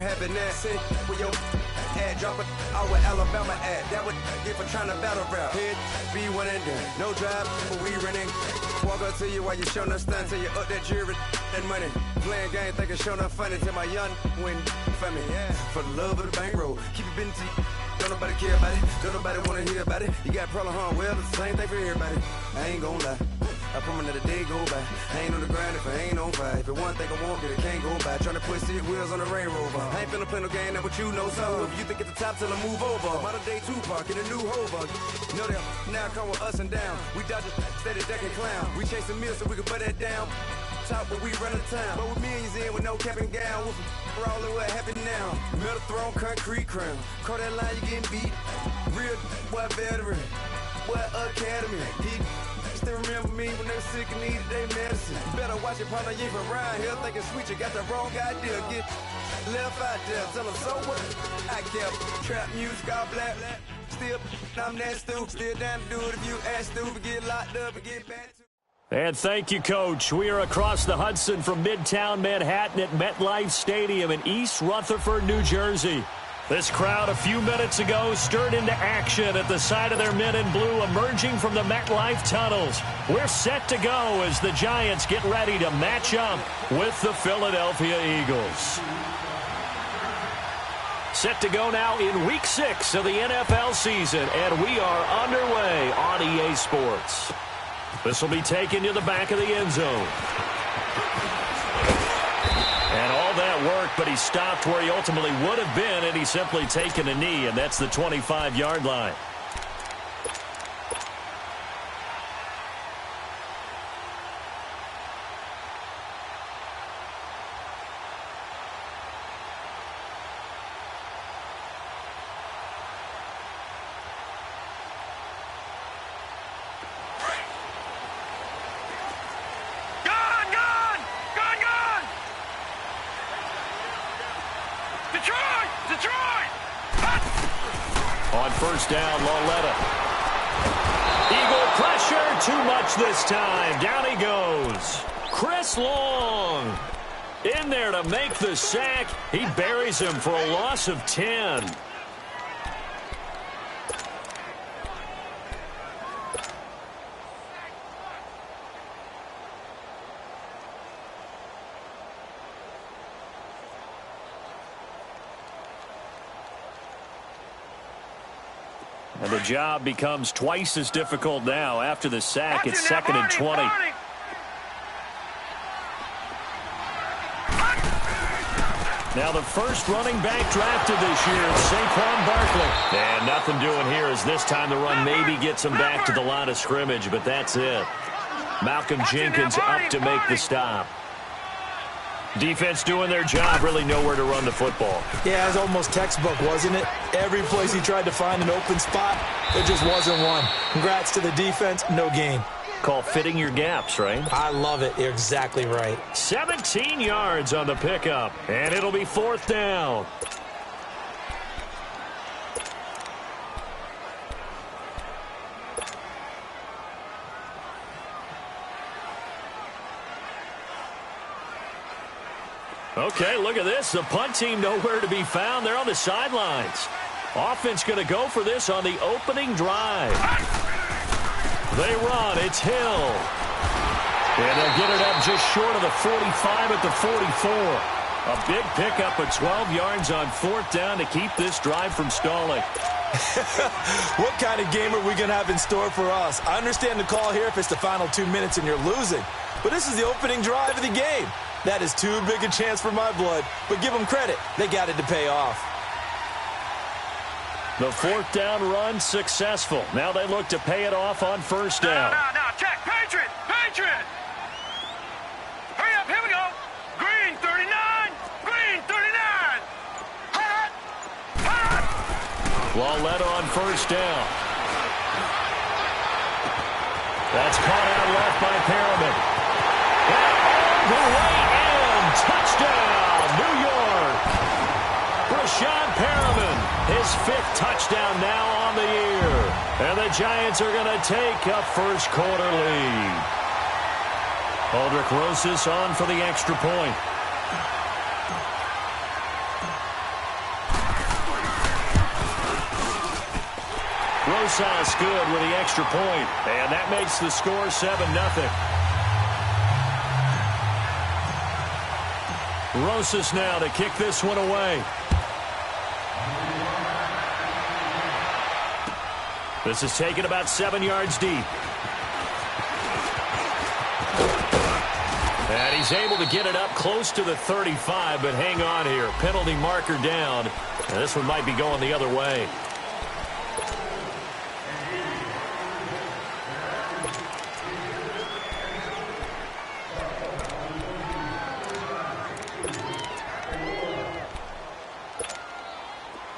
Having that shit with your ad dropping out with Alabama ad. That would get for trying to battle rap. Head be one and done. No drive, but we running. Walk up to you while you showing us stun till you up that jury and money. Playing game, thinking showing up funny till my young win for me. Yeah. For the love of the bankroll. Keep it been to you. Don't nobody care about it. Don't nobody wanna hear about it. You got problem, huh? Well, it's the same thing for everybody. I ain't gonna lie. I promise that a day go by. I ain't on the grind if I ain't on fire. If it one thing I want, then it can't go by. Trying to put 6 wheels on the Range Rover. I ain't finna play no game, that what you know. So if you think at the top till I move over. Modern day Tupac in a new Hova. Know that now come with us and down. We dodge a steady deck and clown. We chasing meals so we can put that down. Top, but we run the town. But with millions in with no cap and gown. We're all in what happened now. Metal throne, concrete crown. Call that line, you getting beat. Real boy veteran. Boy academy. He still remember me when they were sick and needed their medicine. Better watch it, partner, you ain't from around here thinking sweet, you got the wrong idea. Get left out there, tell them so what? I kept trap music, all black. Still, I'm that stupid. Still down to do it if you ask stupid. Get locked up and get back to. And thank you, Coach. We are across the Hudson from Midtown Manhattan at MetLife Stadium in East Rutherford, New Jersey. This crowd a few minutes ago stirred into action at the side of their men in blue emerging from the MetLife tunnels. We're set to go as the Giants get ready to match up with the Philadelphia Eagles. Set to go now in Week 6 of the NFL season, and we are underway on EA Sports. This will be taken to the back of the end zone. And all that work, but he stopped where he ultimately would have been, and he's simply taken a knee, and that's the 25-yard line. On first down, Lauletta. Eagle pressure, too much this time. Down he goes. Chris Long in there to make the sack. He buries him for a loss of 10. And the job becomes twice as difficult now. After the sack, it's 2nd and 20. Now the first running back drafted this year is Saquon Barkley. And nothing doing here as this time the run maybe gets him back to the line of scrimmage, but that's it. Malcolm Jenkins up to make the stop. Defense doing their job, really nowhere to run the football. Yeah, it was almost textbook, wasn't it? Every place he tried to find an open spot, there just wasn't one. Congrats to the defense, no gain. Call fitting your gaps, right? I love it. You're exactly right. 17 yards on the pickup, and it'll be 4th down. Okay, look at this. The punt team nowhere to be found. They're on the sidelines. Offense going to go for this on the opening drive. They run. It's Hill. And they'll get it up just short of the 45 at the 44. A big pickup of 12 yards on 4th down to keep this drive from stalling. What kind of game are we going to have in store for us? I understand the call here if it's the final 2 minutes and you're losing. But this is the opening drive of the game. That is too big a chance for my blood. But give them credit. They got it to pay off. The 4th down run successful. Now they look to pay it off on 1st down. Now, check. Patriot! Patriot! Hurry up, here we go. Green 39! Green 39! Hot! Hot! Lauletta on 1st down. That's caught out left by Perriman. The way in. Touchdown, New York. Brashad Perriman, his 5th touchdown now on the year. And the Giants are going to take a first quarter lead. Aldrich Rosas on for the extra point. Rosas good with the extra point, and that makes the score 7-0. Rosas now to kick this one away. This is taken about 7 yards deep. And he's able to get it up close to the 35, but hang on here. Penalty marker down. And this one might be going the other way.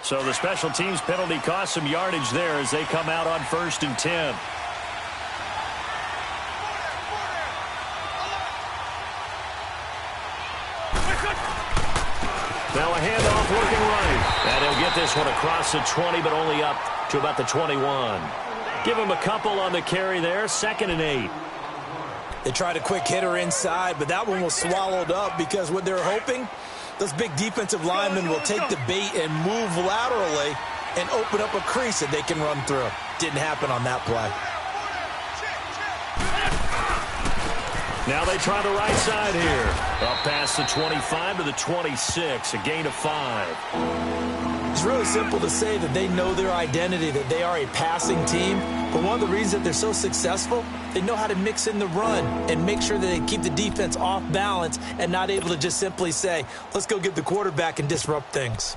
So the special teams penalty cost some yardage there as they come out on 1st and 10. Now a handoff working right. And he'll get this one across the 20, but only up to about the 21. Give him a couple on the carry there. 2nd and 8. They tried a quick hitter inside, but that one was swallowed up because what they're hoping, those big defensive linemen will take the bait and move laterally and open up a crease that they can run through. Didn't happen on that play. Now they try the right side here. Up past the 25 to the 26, a gain of 5. It's really simple to say that they know their identity, that they are a passing team. But one of the reasons that they're so successful, they know how to mix in the run and make sure that they keep the defense off balance and not able to just simply say, let's go get the quarterback and disrupt things.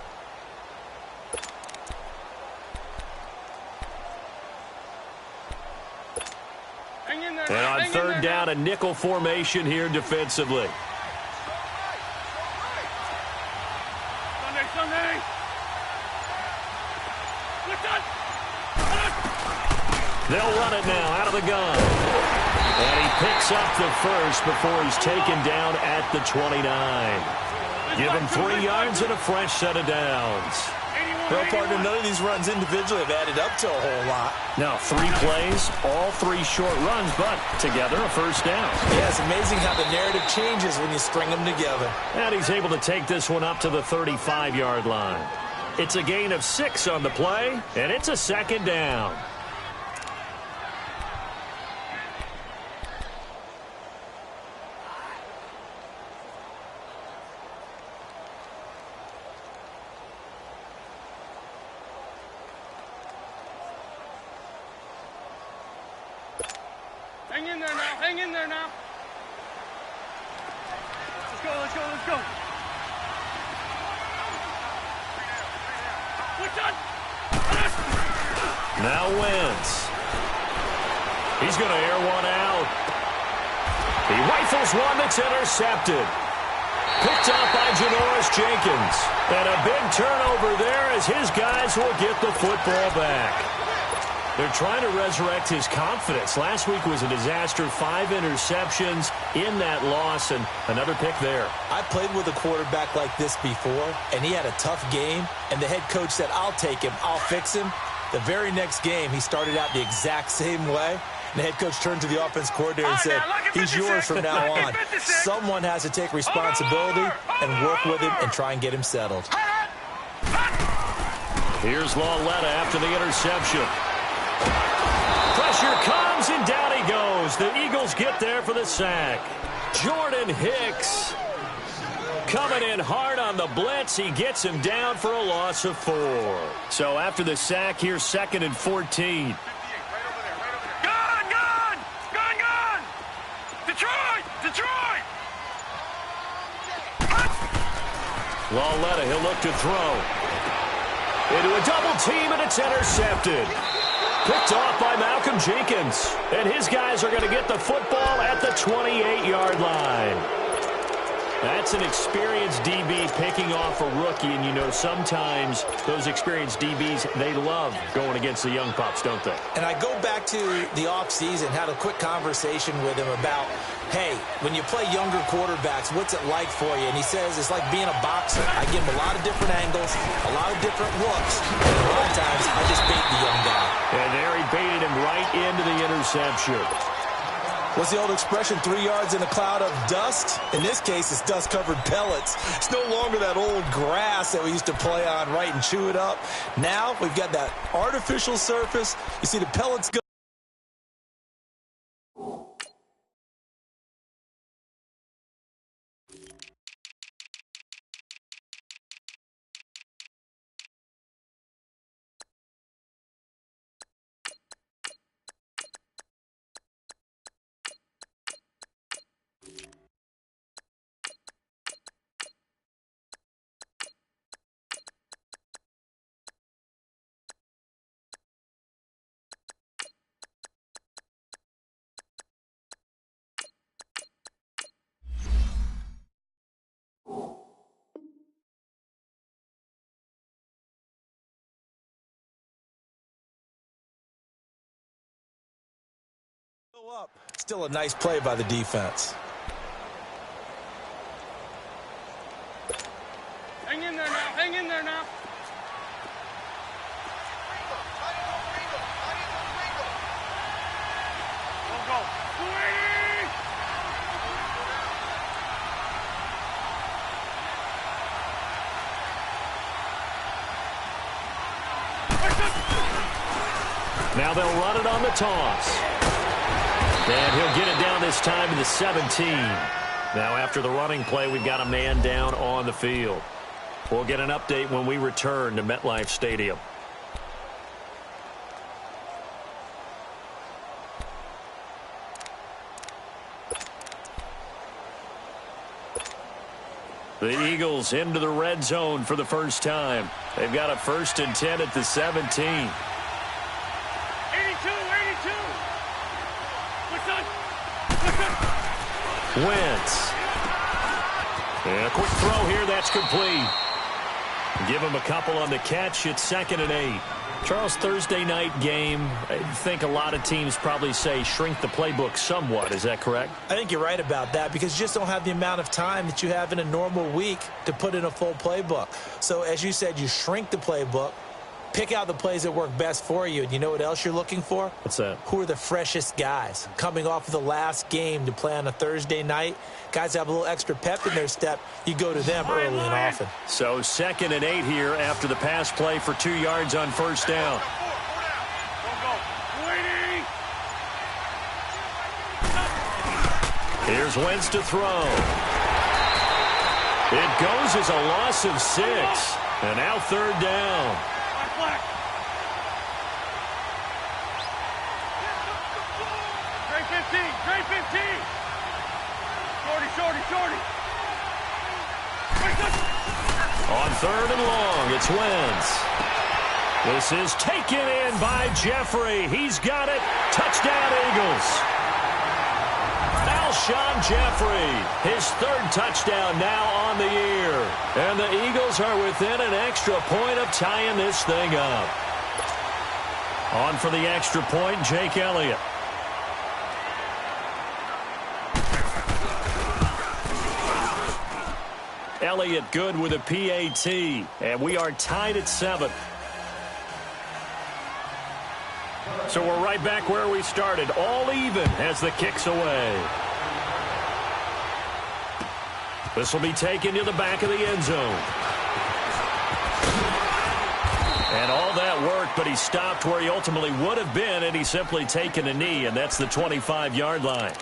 And on 3rd down, a nickel formation here defensively. Sunday. They'll run it now out of the gun. And he picks up the first before he's taken down at the 29. Give him 3 yards and a fresh set of downs. Well, partner, none of these runs individually have added up to a whole lot. Now, 3 plays, all 3 short runs, but together a first down. Yeah, it's amazing how the narrative changes when you string them together. And he's able to take this one up to the 35-yard line. It's a gain of 6 on the play, and it's a 2nd down. Hang in there now. Hang in there now. Let's go, let's go, let's go. Now Wentz. He's going to air one out. He rifles one that's intercepted. Picked up by Janoris Jenkins. And a big turnover there as his guys will get the football back. They're trying to resurrect his confidence. Last week was a disaster. 5 interceptions in that loss, and another pick there. I played with a quarterback like this before, and he had a tough game, and the head coach said, I'll take him, I'll fix him. The very next game, he started out the exact same way, and the head coach turned to the offense coordinator and said, he's yours from now on. Someone has to take responsibility and work with him and try and get him settled. Here's Lauletta after the interception. Pressure comes, and down he goes. The Eagles get there for the sack. Jordan Hicks coming in hard on the blitz. He gets him down for a loss of 4. So after the sack, here's 2nd and 14. Gun! Detroit! Lauletta, he'll look to throw. Into a double team, and it's intercepted. Picked off by Malcolm Jenkins. And his guys are going to get the football at the 28-yard line. That's an experienced DB picking off a rookie, and you know sometimes those experienced DBs, they love going against the young pups, don't they? And I go back to the offseason, had a quick conversation with him about, hey, when you play younger quarterbacks, what's it like for you? And he says it's like being a boxer. I give him a lot of different angles, a lot of different looks, and a lot of times I just bait the young guy. And there he baited him right into the interception. What's the old expression, 3 yards in a cloud of dust? In this case, it's dust-covered pellets. It's no longer that old grass that we used to play on, right, and chew it up. Now we've got that artificial surface. You see the pellets go. Up. Still a nice play by the defense. Hang in there now. Hang in there now. Go, go. Now they'll run it on the toss. And he'll get it down this time to the 17. Now after the running play, we've got a man down on the field. We'll get an update when we return to MetLife Stadium. The Eagles into the red zone for the first time. They've got a 1st and 10 at the 17. Wentz. And a quick throw here, that's complete. Give him a couple on the catch. It's 2nd and 8. Charles, Thursday night game, I think a lot of teams probably say shrink the playbook somewhat. Is that correct? I think you're right about that because you just don't have the amount of time that you have in a normal week to put in a full playbook. So as you said, you shrink the playbook. Pick out the plays that work best for you. And you know what else you're looking for? What's that? Who are the freshest guys? Coming off of the last game to play on a Thursday night, guys have a little extra pep in their step. You go to them early and often. So 2nd and 8 here after the pass play for 2 yards on 1st down. Here's Wentz to throw. It goes as a loss of 6. And now 3rd down. Trey 15. Shorty. On 3rd and long, it's Wentz. This is taken in by Jeffrey. He's got it. Touchdown, Eagles. Alshon Jeffrey, his 3rd touchdown now on the year. And the Eagles are within an extra point of tying this thing up. On for the extra point, Jake Elliott. Elliott good with a PAT, and we are tied at 7. So we're right back where we started, all even as the kick's away. This will be taken to the back of the end zone. And all that worked, but he stopped where he ultimately would have been, and he's simply taken a knee, and that's the 25-yard line.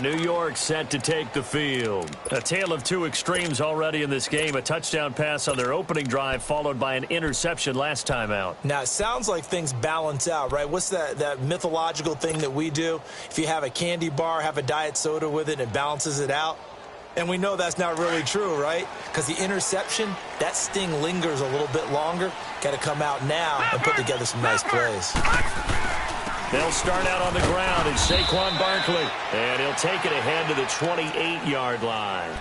New York set to take the field. A tale of two extremes already in this game. A touchdown pass on their opening drive followed by an interception last time out. Now, it sounds like things balance out, right? What's that mythological thing that we do? If you have a candy bar, have a diet soda with it, it balances it out. And we know that's not really true, right? Because the interception, that sting lingers a little bit longer. Got to come out now and put together some nice plays. They'll start out on the ground. It's Saquon Barkley. And he'll take it ahead to the 28-yard line.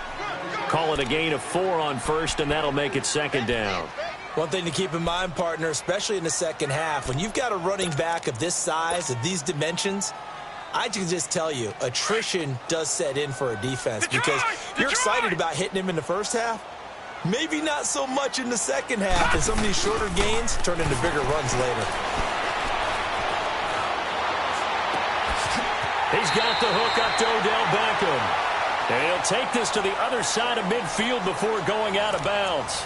Call it a gain of 4 on first, and that'll make it second down. One thing to keep in mind, partner, especially in the second half, when you've got a running back of this size, of these dimensions, I can just tell you, attrition does set in for a defense because you're excited about hitting him in the first half. Maybe not so much in the second half, and some of these shorter gains turn into bigger runs later. He's He's got the hook up to Odell Beckham. And he'll take this to the other side of midfield before going out of bounds.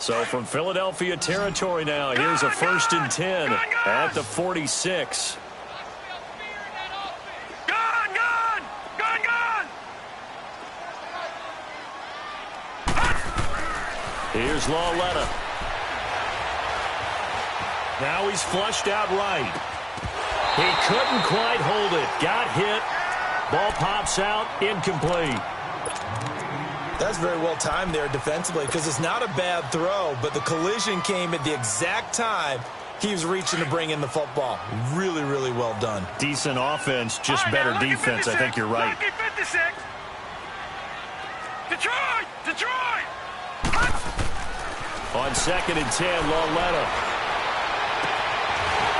So from Philadelphia territory now, here's a 1st and 10 at the 46. Here's Lawletta. Now he's flushed out right. He couldn't quite hold it. Got hit. Ball pops out. Incomplete. That's very well timed there defensively because it's not a bad throw, but the collision came at the exact time he was reaching to bring in the football. Really, really well done. Decent offense, just better defense. I think you're right. Detroit! Detroit! On 2nd and 10, Lawletta.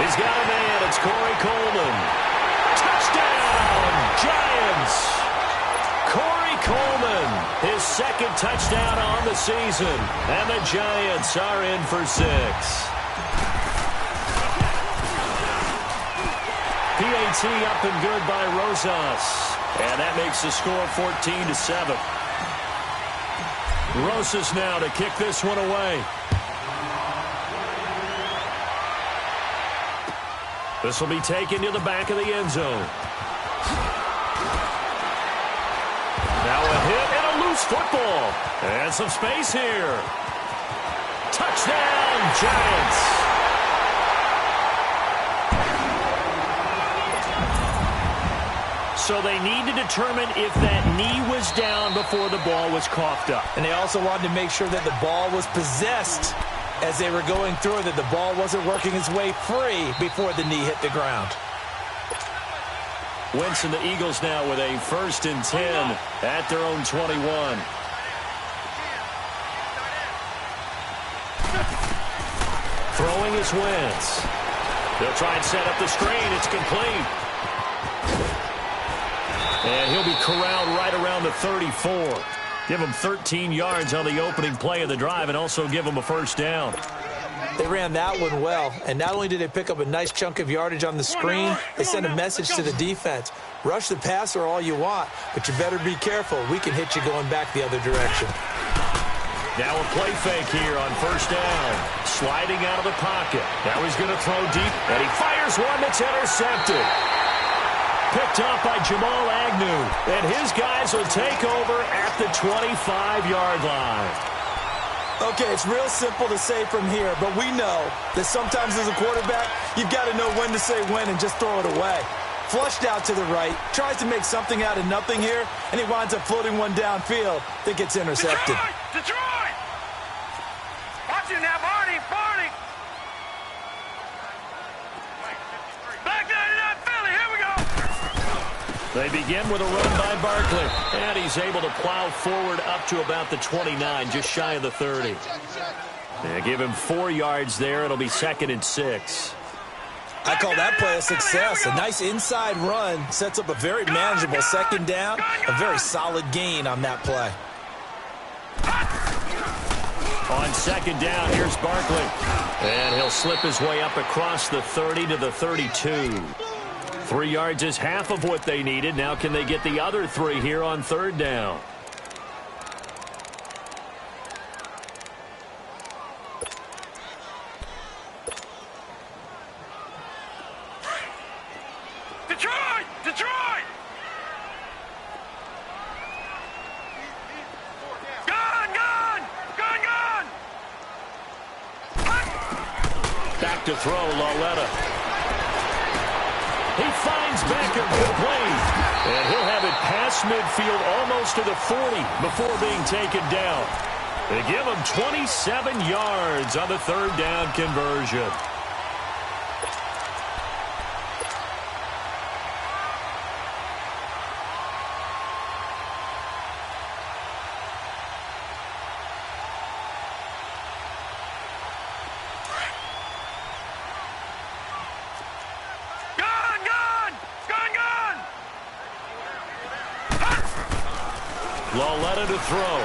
He's got a man. It's Corey Coleman. Touchdown, Giants! Corey Coleman, his 2nd touchdown on the season. And the Giants are in for 6. PAT up and good by Rosas. And that makes the score 14-7. Rosas now to kick this one away. This will be taken to the back of the end zone. Now a hit and a loose football. And some space here. Touchdown, Giants. So they need to determine if that knee was down before the ball was coughed up. And they also wanted to make sure that the ball was possessed as they were going through, that the ball wasn't working its way free before the knee hit the ground. Wentz and the Eagles now with a 1st and 10 at their own 21. Throwing is Wentz. They'll try and set up the screen. It's complete. And he'll be corralled right around the 34. Give him 13 yards on the opening play of the drive and also give him a 1st down. They ran that one well, and not only did they pick up a nice chunk of yardage on the screen, they sent a message to the defense. Rush the passer all you want, but you better be careful. We can hit you going back the other direction. Now a play fake here on 1st down. Sliding out of the pocket. Now he's going to throw deep, and he fires one that's intercepted. Picked up by Jamal Agnew, and his guys will take over at the 25-yard line. Okay, it's real simple to say from here, but we know that sometimes as a quarterback, you've got to know when to say when and just throw it away. Flushed out to the right, tries to make something out of nothing here, and he winds up floating one downfield that gets intercepted. Detroit! Watch it now, Barney! Barney! Back 99 Philly, here we go! They begin with a run by Barkley, and he's able to plow forward up to about the 29, just shy of the 30. They give him 4 yards there. It'll be 2nd and 6. I call that play a success. A nice inside run sets up a very manageable 2nd down, a very solid gain on that play. On 2nd down, here's Barkley, and he'll slip his way up across the 30 to the 32. 3 yards is half of what they needed. Now can they get the other 3 here on 3rd down? Detroit! Detroit! Gun! Gun! Gun! Gun! Back to throw, Lawletta. He finds Beckham complete. And he'll have it past midfield almost to the 40 before being taken down. They give him 27 yards on the 3rd down conversion. Lauletta to throw.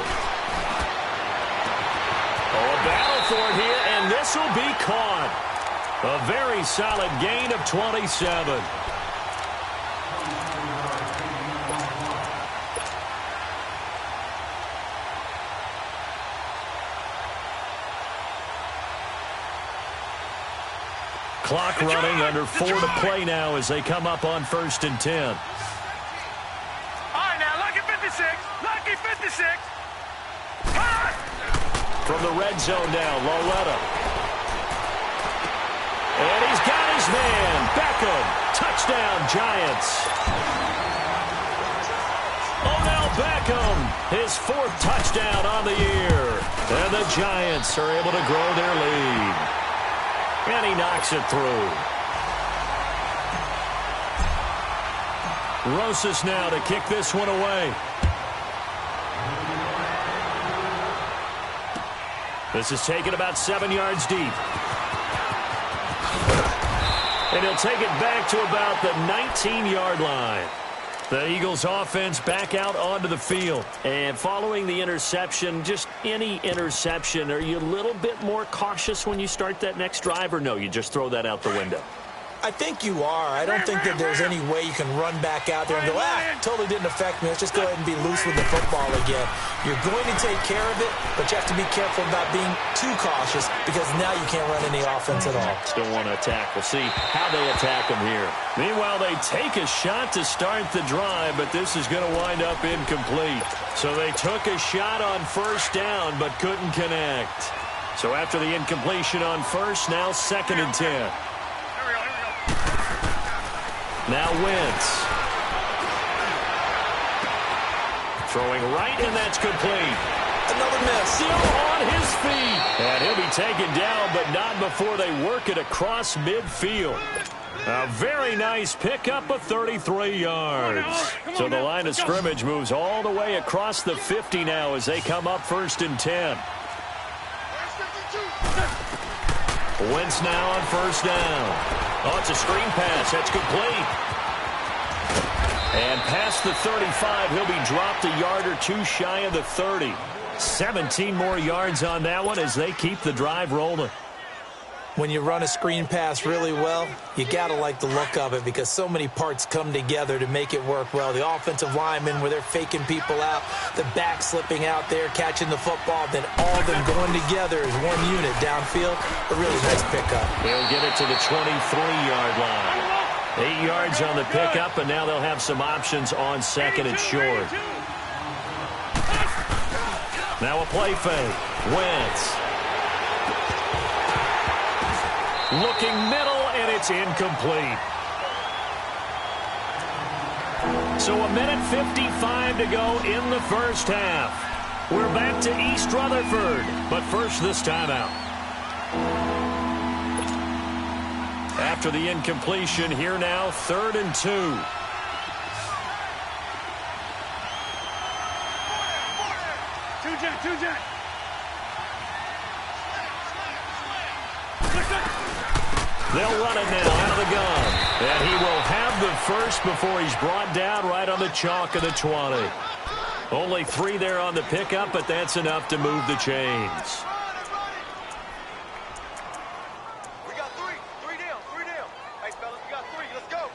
Oh, a battle for it here, and this will be caught. A very solid gain of 27. Clock running, under 4 to play now as they come up on 1st and 10. All right, now, lucky 56. Lucky 56. From the red zone now, Lauletta. And he's got his man. Beckham. Touchdown, Giants. Odell Beckham, his 4th touchdown on the year. And the Giants are able to grow their lead. And he knocks it through. Rosas now to kick this one away. This is taken about 7 yards deep. And he'll take it back to about the 19-yard line. The Eagles offense back out onto the field. And following the interception, just any interception, are you a little bit more cautious when you start that next drive, or no, you just throw that out the window? I think you are. I don't think that there's any way you can run back out there and go, totally didn't affect me. Let's just go ahead and be loose with the football again. You're going to take care of it, but you have to be careful about being too cautious because now you can't run any offense at all. Still want to attack. We'll see how they attack them here. Meanwhile, they take a shot to start the drive, but this is going to wind up incomplete. So they took a shot on 1st down, but couldn't connect. So after the incompletion on 1st, now 2nd and 10. Now Wentz. Throwing right, and that's complete. Another miss. Still on his feet. And he'll be taken down, but not before they work it across midfield. A very nice pickup of 33 yards. So the line of scrimmage moves all the way across the 50 now as they come up 1st and 10. Wentz now on 1st down. Oh, it's a screen pass. That's complete. And past the 35, he'll be dropped a yard or 2 shy of the 30. 17 more yards on that one as they keep the drive rolling. When you run a screen pass really well, you got to like the look of it because so many parts come together to make it work well. The offensive linemen where they're faking people out, the back slipping out there, catching the football, then all of them going together as one unit downfield. A really nice pickup. They'll get it to the 23-yard line. 8 yards on the pickup, and now they'll have some options on 2nd and short. Now a play fake. Wentz. Looking middle, and it's incomplete. So 1:55 to go in the 1st half. We're back to East Rutherford, but first this timeout. After the incompletion, here now, 3rd and 2. Two-jet. They'll run it now out of the gun. And he will have the first before he's brought down right on the chalk of the 20. Only 3 there on the pickup, but that's enough to move the chains. We got 3. 3 down. 3 down. Hey, fellas, we got 3. Let's go.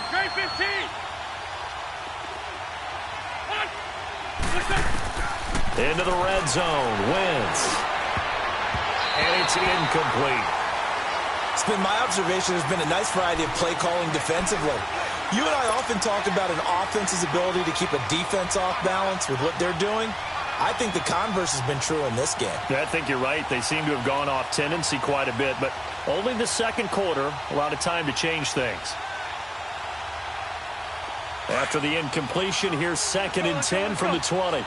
Great 15. Into the red zone. Wentz. And it's incomplete. It's been my observation there's been a nice variety of play calling defensively. You and I often talk about an offense's ability to keep a defense off balance with what they're doing. I think the converse has been true in this game. Yeah, I think you're right. They seem to have gone off tendency quite a bit, but only the 2nd quarter, a lot of time to change things. After the incompletion, here's 2nd and 10 from the 20.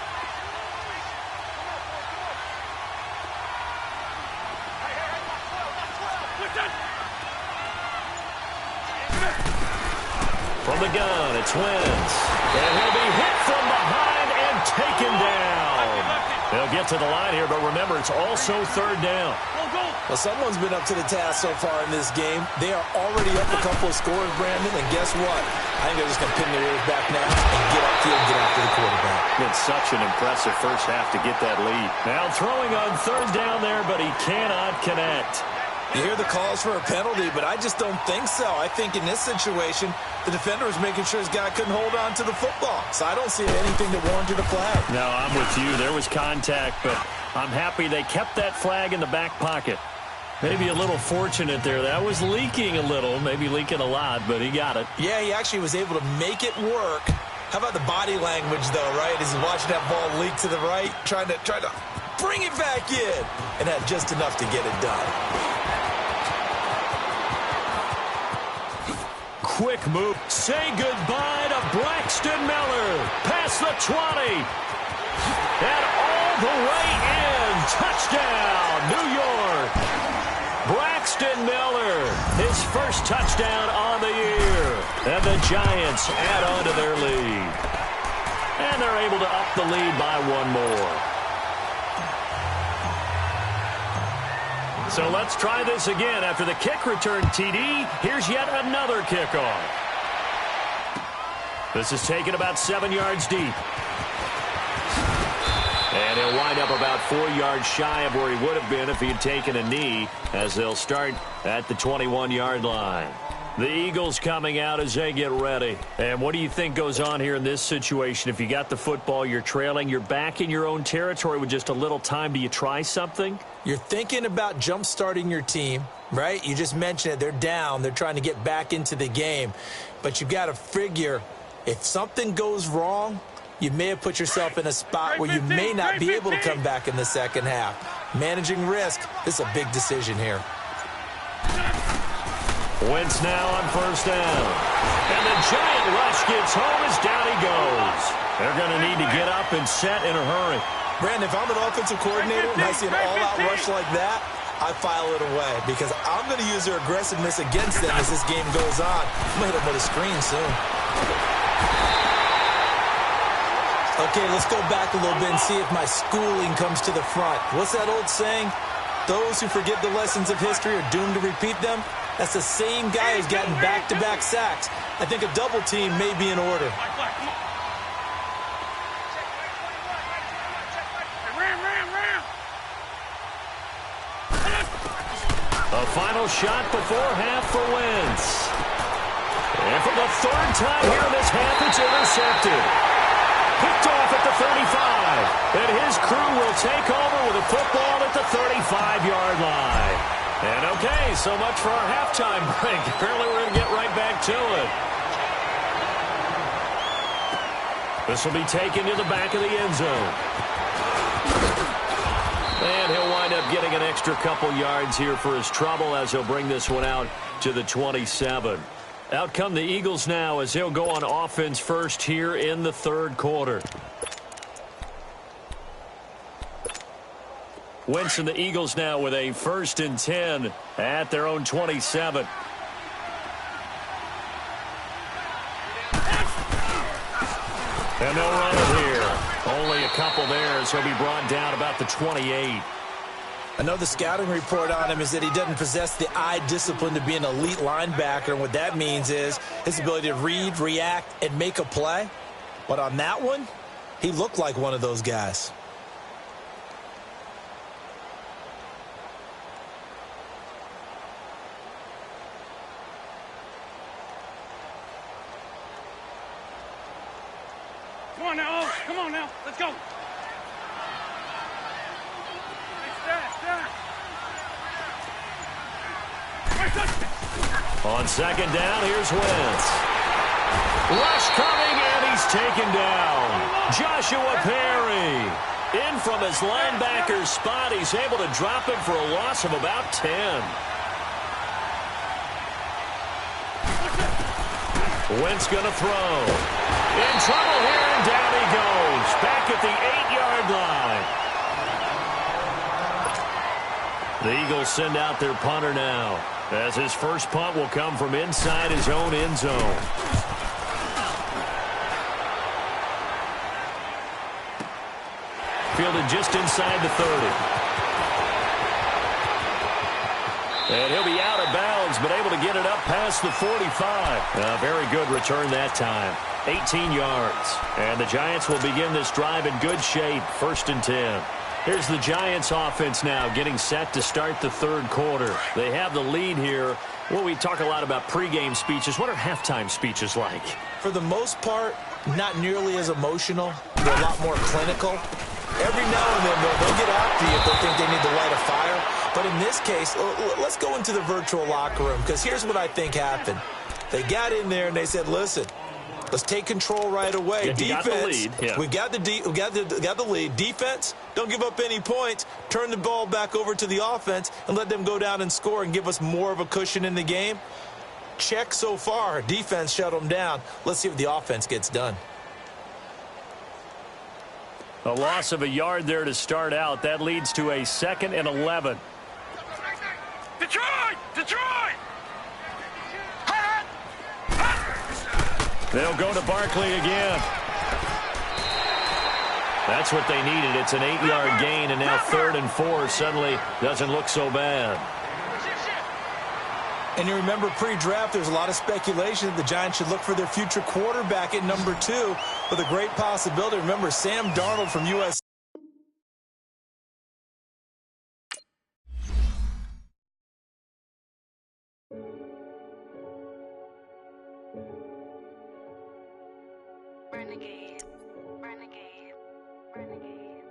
From the gun, it's Wentz. And he'll be hit from behind. taken down. They'll get to the line here, but remember, it's also third down. Well, someone's been up to the task so far in this game. They are already up a couple of scores, Brandon, and guess what? I think they're just going to pin their ears back now and get upfield and get after the quarterback. It's such an impressive first half to get that lead. Now throwing on third down there, but he cannot connect. You hear the calls for a penalty, but I just don't think so. I think in this situation, the defender was making sure his guy couldn't hold on to the football. So I don't see anything that warranted a flag. No, I'm with you. There was contact, but I'm happy they kept that flag in the back pocket. Maybe a little fortunate there. That was leaking a little, maybe leaking a lot, but he got it. Yeah, he actually was able to make it work. How about the body language, though, right? As he's watching that ball leak to the right, trying to bring it back in, and had just enough to get it done. Quick move. Say goodbye to Braxton Miller. Past the 20. And all the way in. Touchdown, New York. Braxton Miller, his first touchdown on the year. And the Giants add on to their lead. And they're able to up the lead by one more. So let's try this again. After the kick return TD, here's yet another kickoff. This is taken about 7 yards deep. And he'll wind up about 4 yards shy of where he would have been if he had taken a knee, as they'll start at the 21-yard line. The Eagles coming out as they get ready. And what do you think goes on here in this situation? If you got the football, you're trailing, you're back in your own territory with just a little time. Do you try something? You're thinking about jump-starting your team, right? You just mentioned it. They're down. They're trying to get back into the game. But you've got to figure, if something goes wrong, you may have put yourself in a spot where you may not be able to come back in the second half. Managing risk, this is a big decision here. Wentz now on first down. And the giant rush gets home as down he goes. They're going to need to get up and set in a hurry. Brandon, if I'm an offensive coordinator and I see an all-out rush like that, I file it away because I'm going to use their aggressiveness against them as this game goes on. I'm going to hit them with a screen soon. Okay, let's go back a little bit and see if my schooling comes to the front. What's that old saying? Those who forget the lessons of history are doomed to repeat them. That's the same guy who's gotten back-to-back sacks. I think a double team may be in order. A final shot before half for Wentz. And for the third time here in this half, it's intercepted. Picked off at the 35. And his crew will take over with a football at the 35-yard line. And okay, so much for our halftime break. Apparently we're going to get right back to it. This will be taken to the back of the end zone. And he'll wind up getting an extra couple yards here for his trouble as he'll bring this one out to the 27. Out come the Eagles now as they'll go on offense first here in the third quarter. Wentz and the Eagles now with a 1st and 10 at their own 27. And they'll run it here. Only a couple there as he'll be brought down about the 28. I know the scouting report on him is that he doesn't possess the eye discipline to be an elite linebacker. And what that means is his ability to read, react, and make a play. But on that one, he looked like one of those guys. Come on now, Oaks. Come on now. Let's go. On second down, here's Wentz. Rush coming, and he's taken down. Joshua Perry. In from his linebacker's spot. He's able to drop him for a loss of about 10. Wentz going to throw. In trouble here, and down he goes. Back at the 8-yard line. The Eagles send out their punter now, as his first punt will come from inside his own end zone. fielded just inside the 30. And he'll be out of bounds, but able to get it up past the 45. A very good return that time. 18 yards. And the Giants will begin this drive in good shape. 1st and 10. Here's the Giants offense now getting set to start the 3rd quarter. They have the lead here. Well, we talk a lot about pregame speeches. What are halftime speeches like? For the most part, not nearly as emotional. They're a lot more clinical. Every now and then, they'll get after you if they think they need to light a fire. But in this case, let's go into the virtual locker room, because here's what I think happened. They got in there and they said, listen, let's take control right away. Yeah, defense, got the lead. Yeah. we got the lead. Defense, don't give up any points. Turn the ball back over to the offense and let them go down and score and give us more of a cushion in the game. Check so far. Defense shut them down. Let's see if the offense gets done. A loss of a yard there to start out. That leads to a 2nd and 11. Detroit! Detroit! They'll go to Barkley again. That's what they needed. It's an 8-yard gain, and now 3rd and 4 suddenly doesn't look so bad. And you remember pre-draft, there's a lot of speculation that the Giants should look for their future quarterback at number 2 with a great possibility. Remember, Sam Darnold from USC. Renegade, renegade, renegade.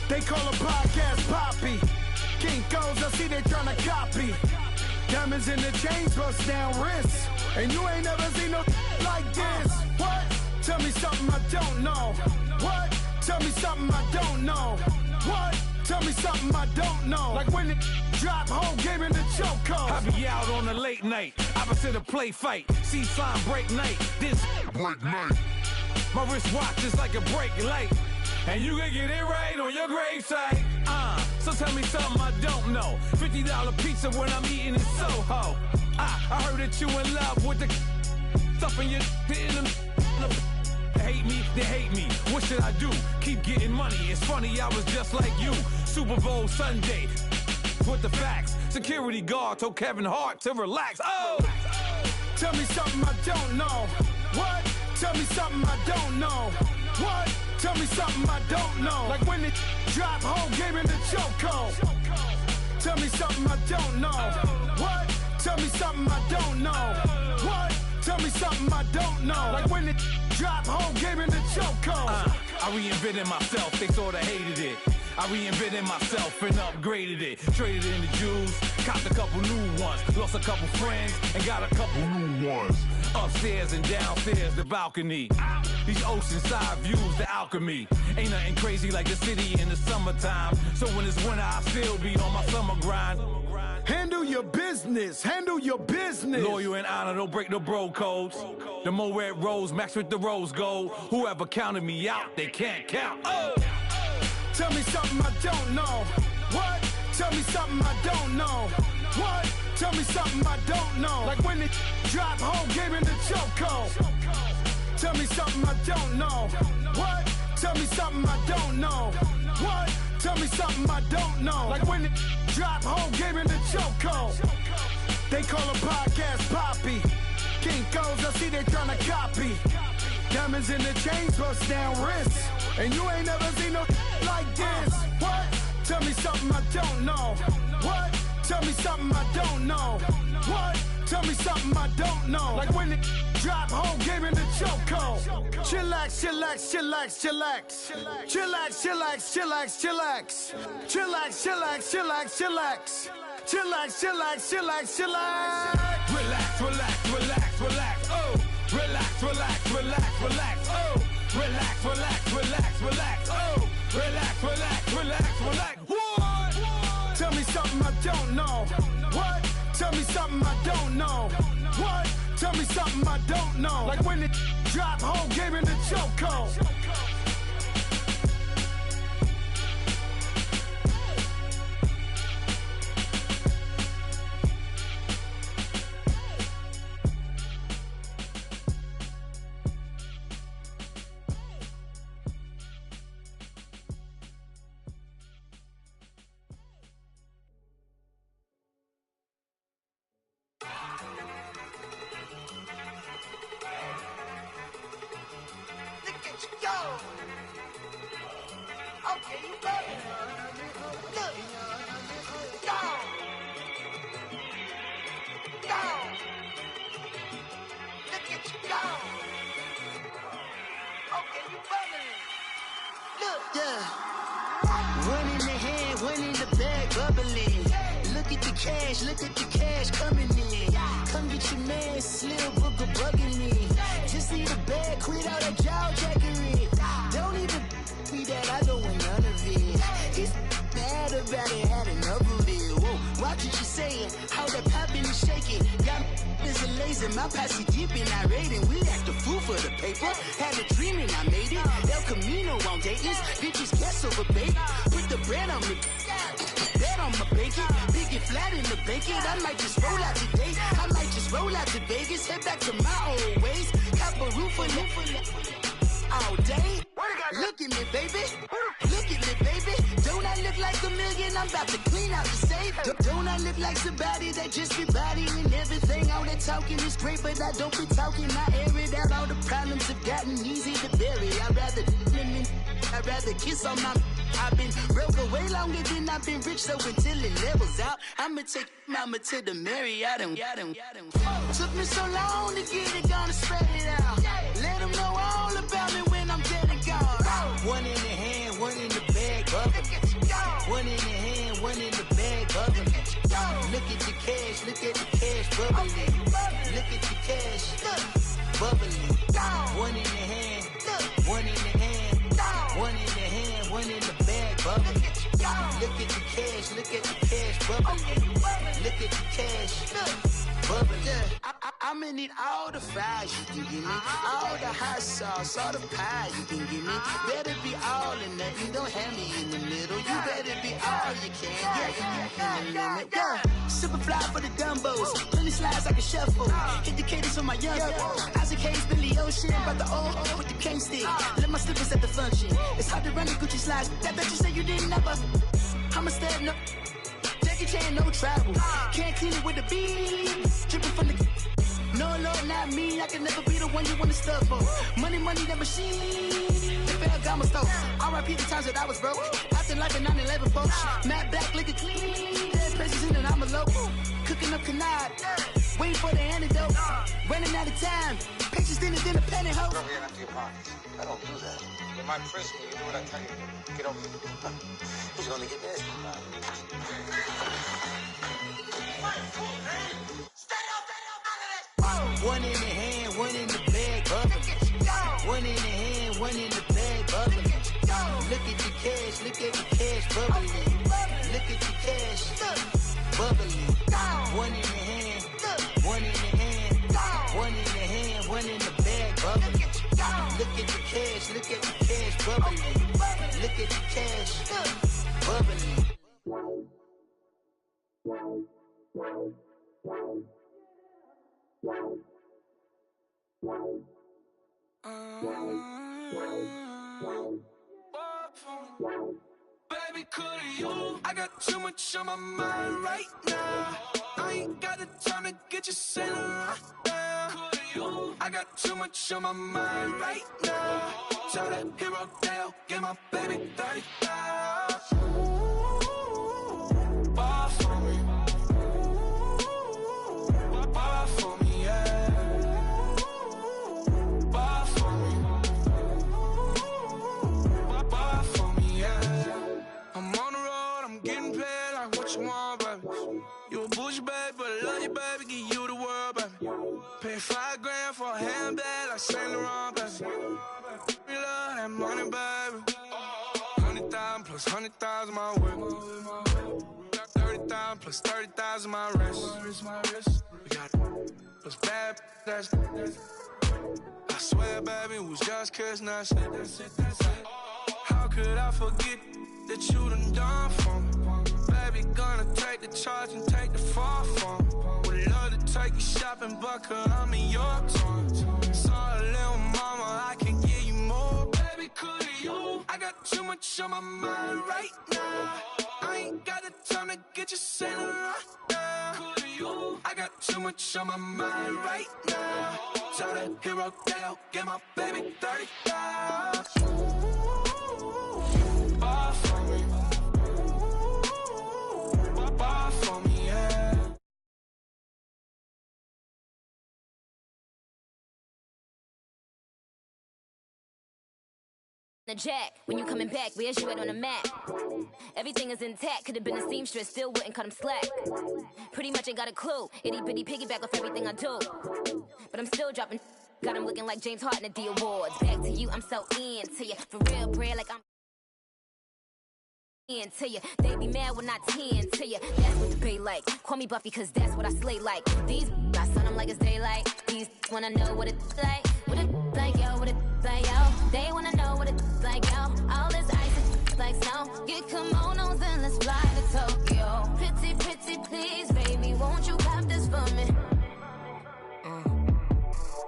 They call a podcast Poppy. Kinkos, I see they tryna copy. Diamonds in the chains, bust down wrists. And you ain't never seen no like this. What? Tell me something I don't know. What? Tell me something I don't know. What? Tell me something I don't know. Like when it drop, whole game in the chokehold. I be out on a late night, opposite a play fight. See slime break night, this break night. My wristwatch is like a break light. And you can get it right on your gravesite. So tell me something I don't know. $50 pizza when I'm eating in Soho. I heard that you in love with the stuff in your hate me, they hate me. What should I do? Keep getting money. It's funny, I was just like you. Super Bowl Sunday with the facts. Security guard told Kevin Hart to relax. Oh! Tell me something I don't know. What? Tell me something I don't know. What? Tell me something I don't know. Like when it drop, whole game in the chokehold. Tell me something I don't know. What? Tell me something I don't know. What? Tell me something I don't know. Like when it drop, whole game in the chokehold. I reinvented myself, they sorta hated it. I reinvented myself and upgraded it. Traded in the Jews, copped a couple new ones. Lost a couple friends and got a couple new ones. Upstairs and downstairs, the balcony. These oceanside views, the alchemy. Ain't nothing crazy like the city in the summertime. So when it's winter, I still be on my summer grind. Handle your business. Handle your business. Loyal and honor, don't break no bro codes. The more red rose, max with the rose gold. Whoever counted me out, they can't count. Oh! Tell me something I don't know. What? Tell me something I don't know. What? Tell me something I don't know. Like when it drop, whole game in the chokehold. Tell me something I don't know. What? Tell me something I don't know. What? Tell me something I don't know. Like when it drop, whole game in the chokehold. They call a podcast Poppy. Kinkos, I see they tryna copy. Diamonds in the chains, bust down wrists. And you ain't never seen no like this. What? Tell me something I don't know. What? Tell me something I don't know. What? Tell me something I don't know. Like when it drop, whole game in the chokehold. Chillax, chillax, chillax, chillax. Chillax, chillax, chillax, chillax. Chillax, chillax, chillax, chillax. Chillax, chillax, chillax, chillax. Relax, relax, relax, relax, oh. Relax, relax, relax, relax, oh. Relax, relax, relax, relax, oh. Relax, relax, relax, relax. What? Tell me something I don't know. What? Tell me something I don't know. What? Tell me something I don't know. Like when it drop, whole game in the chokehold. Okay, you better. Look. Go. Go. Look at you go. Okay, you bubbling. Look. Yeah. One in the hand, one in the bag, bubbling. Look at the cash coming in. Come get your man, Slim Booker bugging me. Just need a bag, quit all that jaw jackery. Don't even be that, I don't want none of it. He's mad about it, had enough of it. Whoa, watch what you saying, how that poppin' and shaking. Got is a laser, my posse deep and I raiding. We act a fool for the paper, had a dream and I made it. El Camino on Dayton's, bitches guess over bait. Put the bread on me, bet on my bacon. Big and flat in the bacon, I might just roll out today. I might just roll out to Vegas, head back to my old ways. Cop a roof all day. Look at me, baby. Look at me, baby. Don't I look like a million? I'm about to clean out the safe. Don't I look like somebody that just be bodying everything? All that talking is great, but I don't be talking. I air it out. All the problems have gotten easy to bury. I'd rather kiss on my. I've been broke way longer than I've been rich, so until it levels out, I'ma take mama to the Marriott and took me so long to get it, gonna spread it out. Let them know all about me when I'm dead and gone. One in the hand, one in the bag, bubbling. One in the hand, one in the bag, bubbling. Look at the cash, bubbling. Look at the cash, bubbling. One in the hand, one in the hand, one in the hand, one in the bag, bubbling. Look at the cash, bubbling. Look at the cash, bubbling. I'ma need all the fries you can give me, all the hot sauce, all the pie you can give me. Better be all or nothing, don't have me in the middle. You better be all you can, yeah. Super fly for the dumbos, plenty slides like a shuffle. Hit the cadence on my young Isaac Hayes, Billy Ocean, about the old with the cane stick. Let my slippers at the function. It's hard to run the Gucci slides. That bet you say you didn't never. I'ma step no. Jackie Chan, no travel. Can't clean it with the beat. Dripping from the. No, Lord, not me. I can never be the one you wanna stuff for. Money, that machine. The Ferragamo store. R.I.P. the times that I was broke. Acting like a 9/11 folks. Matte black, liquor clean. Dead presents in and I'm a local. Cooking up canard. Waiting for the antidote. Running out of time. Patience thinner than a penny hoe. Don't get empty your pockets. I don't do that. In my prison, you do what I tell you. Get over it. Who's gonna get this? One in the hand, one in the bag, bubbling. One in the hand, one in the bag, bubbling. Look at the cash, bubbling. Look at the cash, bubbling. One in the hand, one in the hand, one in the hand, one in the bag, bubbling. Look at the cash, bubbling. Look at the cash, bubbling. Baby, could you? I got too much on my mind right now. I ain't got the time to get you sailing right now. Could you? I got too much on my mind right now. Tell that hero Dale, get my baby 30,000. Bar for me. Bar for me, yeah. Bar for me. Bar for me, yeah. I'm on the road, I'm getting paid like what you want, baby. You a bougie, baby, but I love you, baby. Give you the world, baby. Pay $5 grand for a handbag like Saint Laurent, baby. We love that money, baby. 100,000 plus 100,000 my whip. 30,000 plus 30,000 my wrist. We got those bad, that's. I swear, baby, it was just kiss, that's it. How could I forget that you done for me? Baby, gonna take the charge and take the fall for me. Would love to take you shopping, but I'm in your town. Sorry, little mama, I can give you more. Baby, could you? I got too much on my mind right now. I ain't got the time to get you sailing right now. Could you? I got too much on my mind right now. Tell that hero Dale, get my baby 30,000. The jack, when you coming back, where's you at on the map? Everything is intact, could have been a seamstress, still wouldn't cut him slack. Pretty much ain't got a clue, itty bitty piggyback off everything I do. But I'm still dropping, got him looking like James Harden at the awards. Back to you, I'm so into you, for real, bread, like I'm into you. They be mad when I tend to you, that's what the bay like. Call me Buffy, cause that's what I slay like. These, I son them like it's daylight. These wanna know what it's like. What it like, yo, what it like, yo. They wanna know what it's like, yo. All this ice is like snow. Get kimonos and let's fly to Tokyo. Pretty, pretty, please, baby, won't you cop this for me?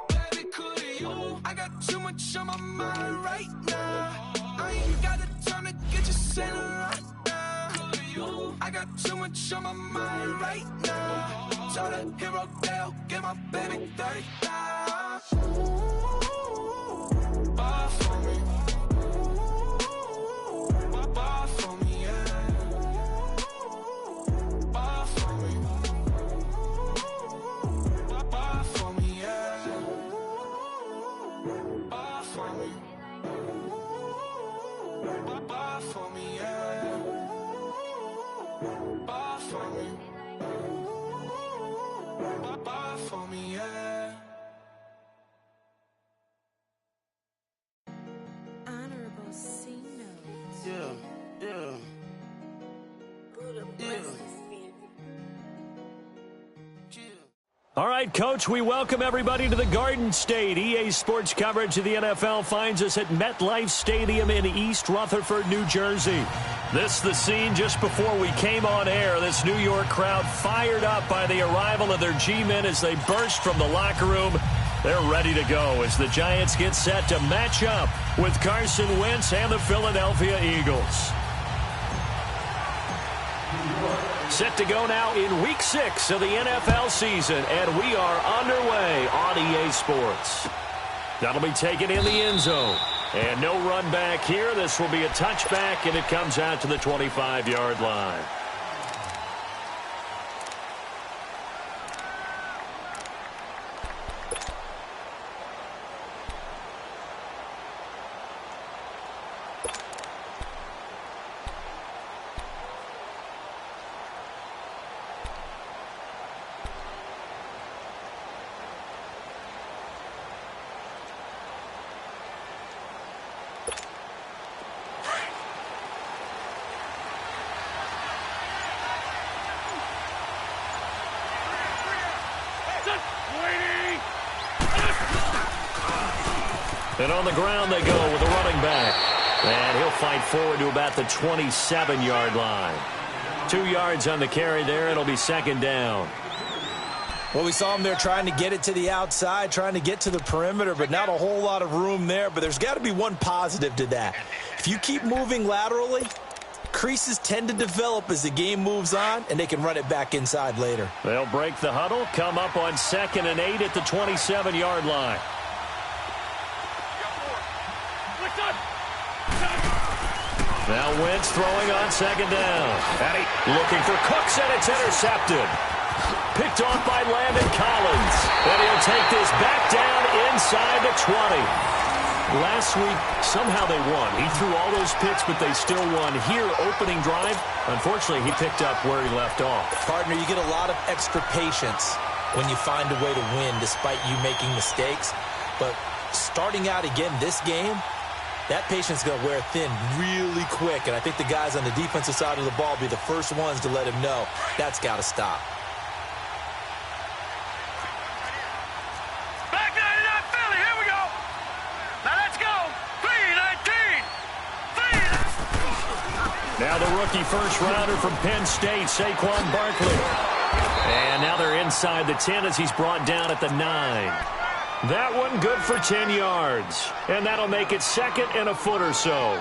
Baby, could you? I got too much on my mind right now. I ain't got the time to get you sailing right now. Could you? I got too much on my mind right now. Tell the hero Dale, get my baby 30,000. Bar for me. Bar for me, yeah. Bar for me. Bar for me, yeah. Bar for me. Bar for me, yeah. Bar for me. Bar for me, yeah. Honorable C notes. Yeah, yeah. All right, Coach, we welcome everybody to the Garden State. EA Sports coverage of the NFL finds us at MetLife Stadium in East Rutherford, New Jersey. This is the scene just before we came on air. This New York crowd fired up by the arrival of their G-men as they burst from the locker room. They're ready to go as the Giants get set to match up with Carson Wentz and the Philadelphia Eagles. Set to go now in Week 6 of the NFL season, and we are underway on EA Sports. That'll be taken in the end zone. And no run back here. This will be a touchback, and it comes out to the 25-yard line. And on the ground they go with a running back. And he'll fight forward to about the 27-yard line. 2 yards on the carry there. It'll be second down. Well, we saw him there trying to get it to the outside, trying to get to the perimeter, but not a whole lot of room there. But there's got to be one positive to that. If you keep moving laterally, creases tend to develop as the game moves on, and they can run it back inside later. They'll break the huddle, come up on 2nd and 8 at the 27-yard line. Now Wentz throwing on second down. And looking for Cooks, and it's intercepted. Picked off by Landon Collins. And he'll take this back down inside the 20. Last week, somehow they won. He threw all those picks, but they still won. Here, opening drive, unfortunately, he picked up where he left off. Partner, you get a lot of extra patience when you find a way to win despite you making mistakes. But starting out again this game, that patience is going to wear thin really quick, and I think the guys on the defensive side of the ball will be the first ones to let him know that's got to stop. Back 99 Philly, here we go. Now let's go. 319. Now the rookie first-rounder from Penn State, Saquon Barkley. And now they're inside the 10 as he's brought down at the 9. That one good for 10 yards. And that'll make it second and a foot or so.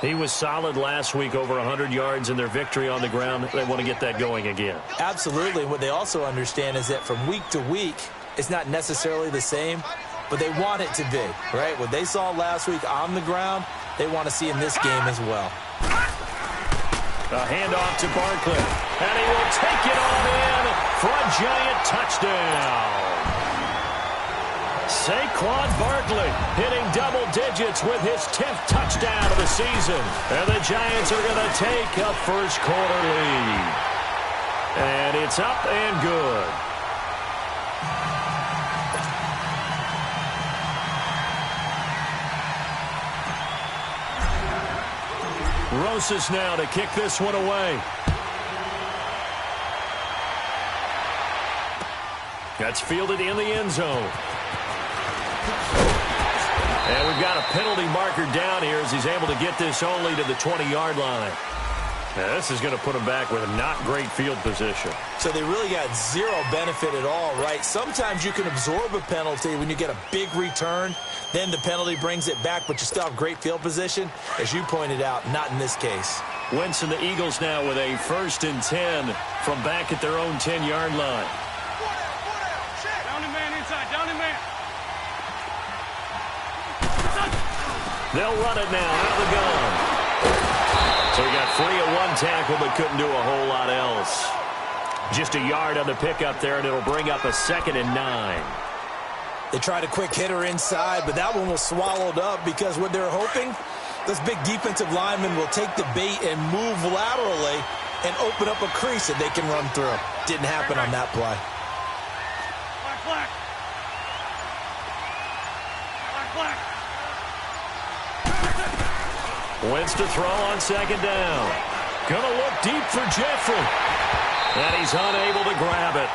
He was solid last week, over 100 yards in their victory on the ground. They want to get that going again. Absolutely. What they also understand is that from week to week, it's not necessarily the same, but they want it to be, right? What they saw last week on the ground, they want to see in this game as well. A handoff to Barkley. And he will take it on in for a Giant touchdown. Saquon Barkley hitting double digits with his 10th touchdown of the season. And the Giants are going to take a first quarter lead. And it's up and good. Rosas now to kick this one away. That's fielded in the end zone. And we've got a penalty marker down here as he's able to get this only to the 20-yard line. Now, this is going to put him back with a not great field position. So they really got zero benefit at all, right? Sometimes you can absorb a penalty when you get a big return. Then the penalty brings it back, but you still have great field position. As you pointed out, not in this case. Wentz and the Eagles now with a 1st and 10 from back at their own 10-yard line. Down the man inside, down the man. They'll run it now out of the gun. So he got free of one tackle but couldn't do a whole lot else. Just a yard on the pickup there, and it'll bring up a 2nd and 9. They tried a quick hitter inside, but that one was swallowed up because what they're hoping, those big defensive linemen will take the bait and move laterally and open up a crease that they can run through. Didn't happen on that play. Black, black. Black, black. Wentz to throw on 2nd down. Gonna look deep for Jeffrey. And he's unable to grab it.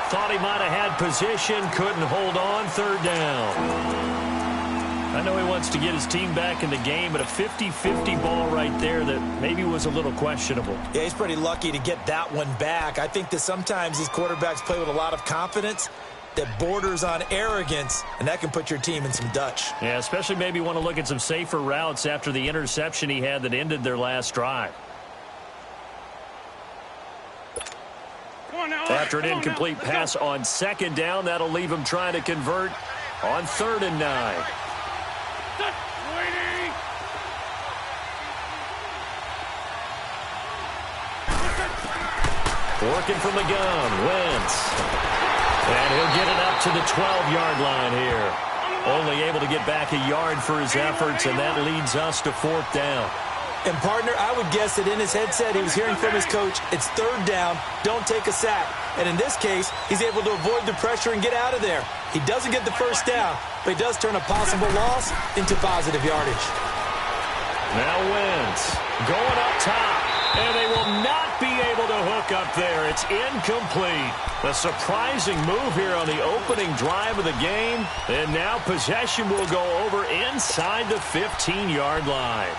Thought he might have had position, couldn't hold on, 3rd down. I know he wants to get his team back in the game, but a 50-50 ball right there that maybe was a little questionable. Yeah, he's pretty lucky to get that one back. I think that sometimes these quarterbacks play with a lot of confidence that borders on arrogance, and that can put your team in some Dutch. Yeah, especially maybe want to look at some safer routes after the interception he had that ended their last drive. After an incomplete pass on 2nd down, that'll leave him trying to convert on 3rd and 9. Working from the gun, Wentz. And he'll get it up to the 12-yard line here. Only able to get back a yard for his efforts, and that leads us to 4th down. And, partner, I would guess that in his headset he was hearing from his coach, it's 3rd down, don't take a sack. And in this case, he's able to avoid the pressure and get out of there. He doesn't get the 1st down, but he does turn a possible loss into positive yardage. Now Wentz going up top. And they will not be able to hook up there. It's incomplete. A surprising move here on the opening drive of the game. And now possession will go over inside the 15-yard line.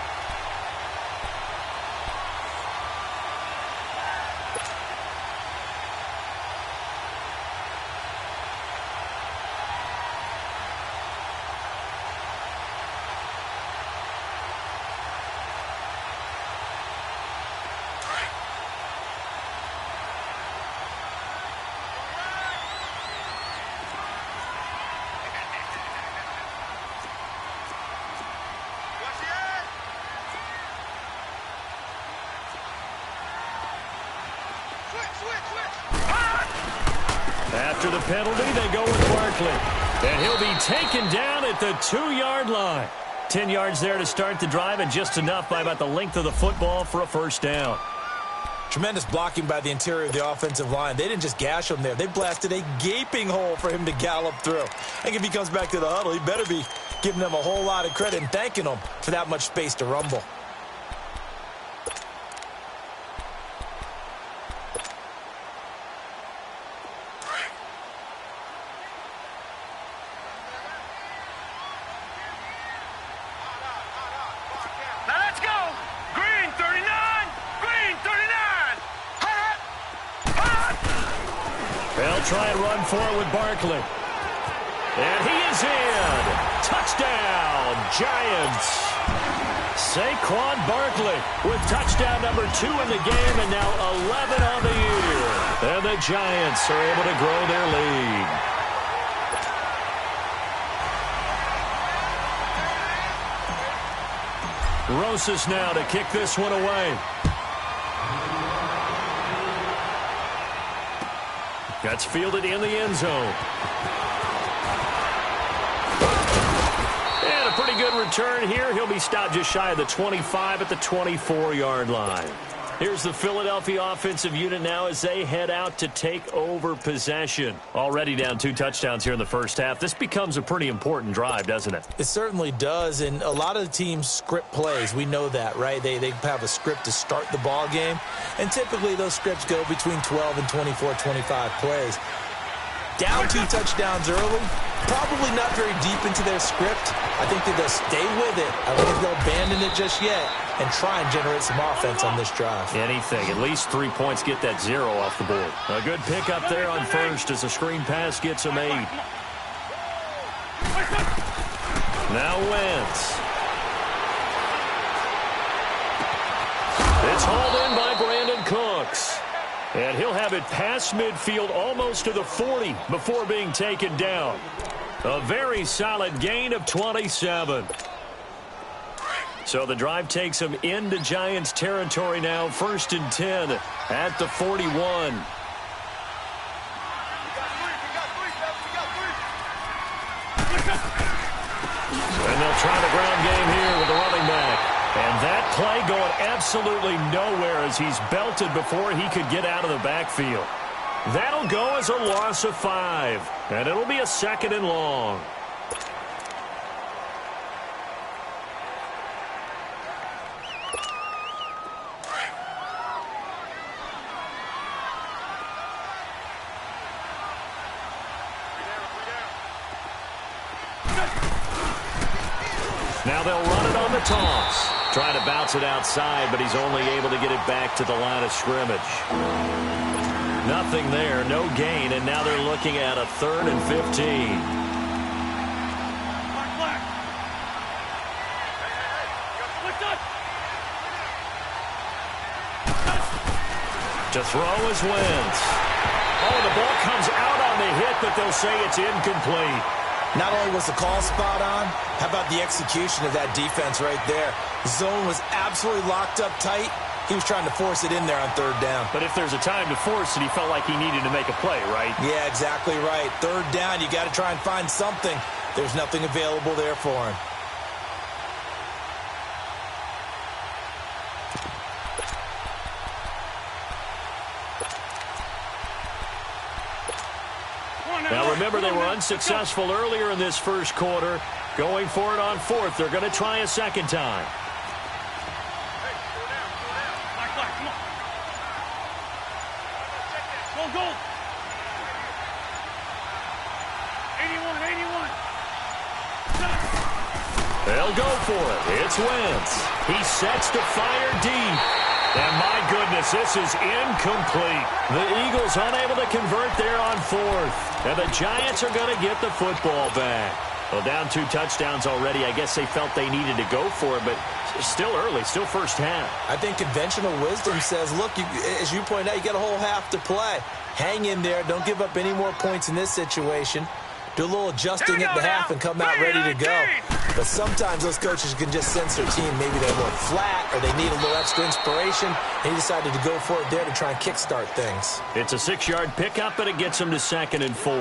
After the penalty, they go with Barkley. And he'll be taken down at the 2-yard line. 10 yards there to start the drive, and just enough by about the length of the football for a 1st down. Tremendous blocking by the interior of the offensive line. They didn't just gash him there. They blasted a gaping hole for him to gallop through. I think if he comes back to the huddle, he better be giving them a whole lot of credit and thanking them for that much space to rumble. Try and run for it with Barkley. And he is in. Touchdown, Giants. Saquon Barkley with touchdown number 2 in the game, and now 11 on the year. And the Giants are able to grow their lead. Rosas now to kick this one away. That's fielded in the end zone. good return here. He'll be stopped just shy of the 25 at the 24-yard line. Here's the Philadelphia offensive unit now as they head out to take over possession. Already down 2 touchdowns here in the first half. This becomes a pretty important drive, doesn't it? It certainly does, and a lot of the teams script plays. We know that, right? They have a script to start the ball game, and typically those scripts go between 12 and 24, 25 plays. Down 2 touchdowns early, probably not very deep into their script. I think that they'll stay with it. I don't think they'll abandon it just yet and try and generate some offense on this drive. Anything. At least 3 points, get that 0 off the board. A good pick up there on first as a screen pass gets him 8. Now Wentz. It's hauled in by Brandon Cooks. And he'll have it past midfield almost to the 40 before being taken down. A very solid gain of 27. So the drive takes him into Giants territory now. 1st and 10 at the 41. And they'll try the ground game here with the running back. And that play going absolutely nowhere as he's belted before he could get out of the backfield. That'll go as a loss of 5. And it'll be a 2nd and long. Now they'll run it on the toss. Trying to bounce it outside, but he's only able to get it back to the line of scrimmage. Nothing there, no gain, and now they're looking at a 3rd and 15. To throw is Wentz. Oh, the ball comes out on the hit, but they'll say it's incomplete. Not only was the call spot on, how about the execution of that defense right there? The zone was absolutely locked up tight. He was trying to force it in there on 3rd down. But if there's a time to force it, he felt like he needed to make a play, right? Yeah, exactly right. 3rd down, you got to try and find something. There's nothing available there for him. Now, remember, they were unsuccessful earlier in this first quarter. Going for it on 4th. They're going to try a 2nd time. Go. 81. They'll go for it. It's Wentz. He sets to fire deep. And my goodness, this is incomplete. The Eagles unable to convert there on 4th. And the Giants are going to get the football back. Well, down 2 touchdowns already. I guess they felt they needed to go for it, but still early, still first half. I think conventional wisdom says, look, as you point out, you got a whole half to play. Hang in there. Don't give up any more points in this situation. Do a little adjusting at the half and come out ready to go. But sometimes those coaches can just sense their team. Maybe they're more flat or they need a little extra inspiration. And he decided to go for it there to try and kickstart things. It's a 6-yard pickup, and it gets them to 2nd and 4.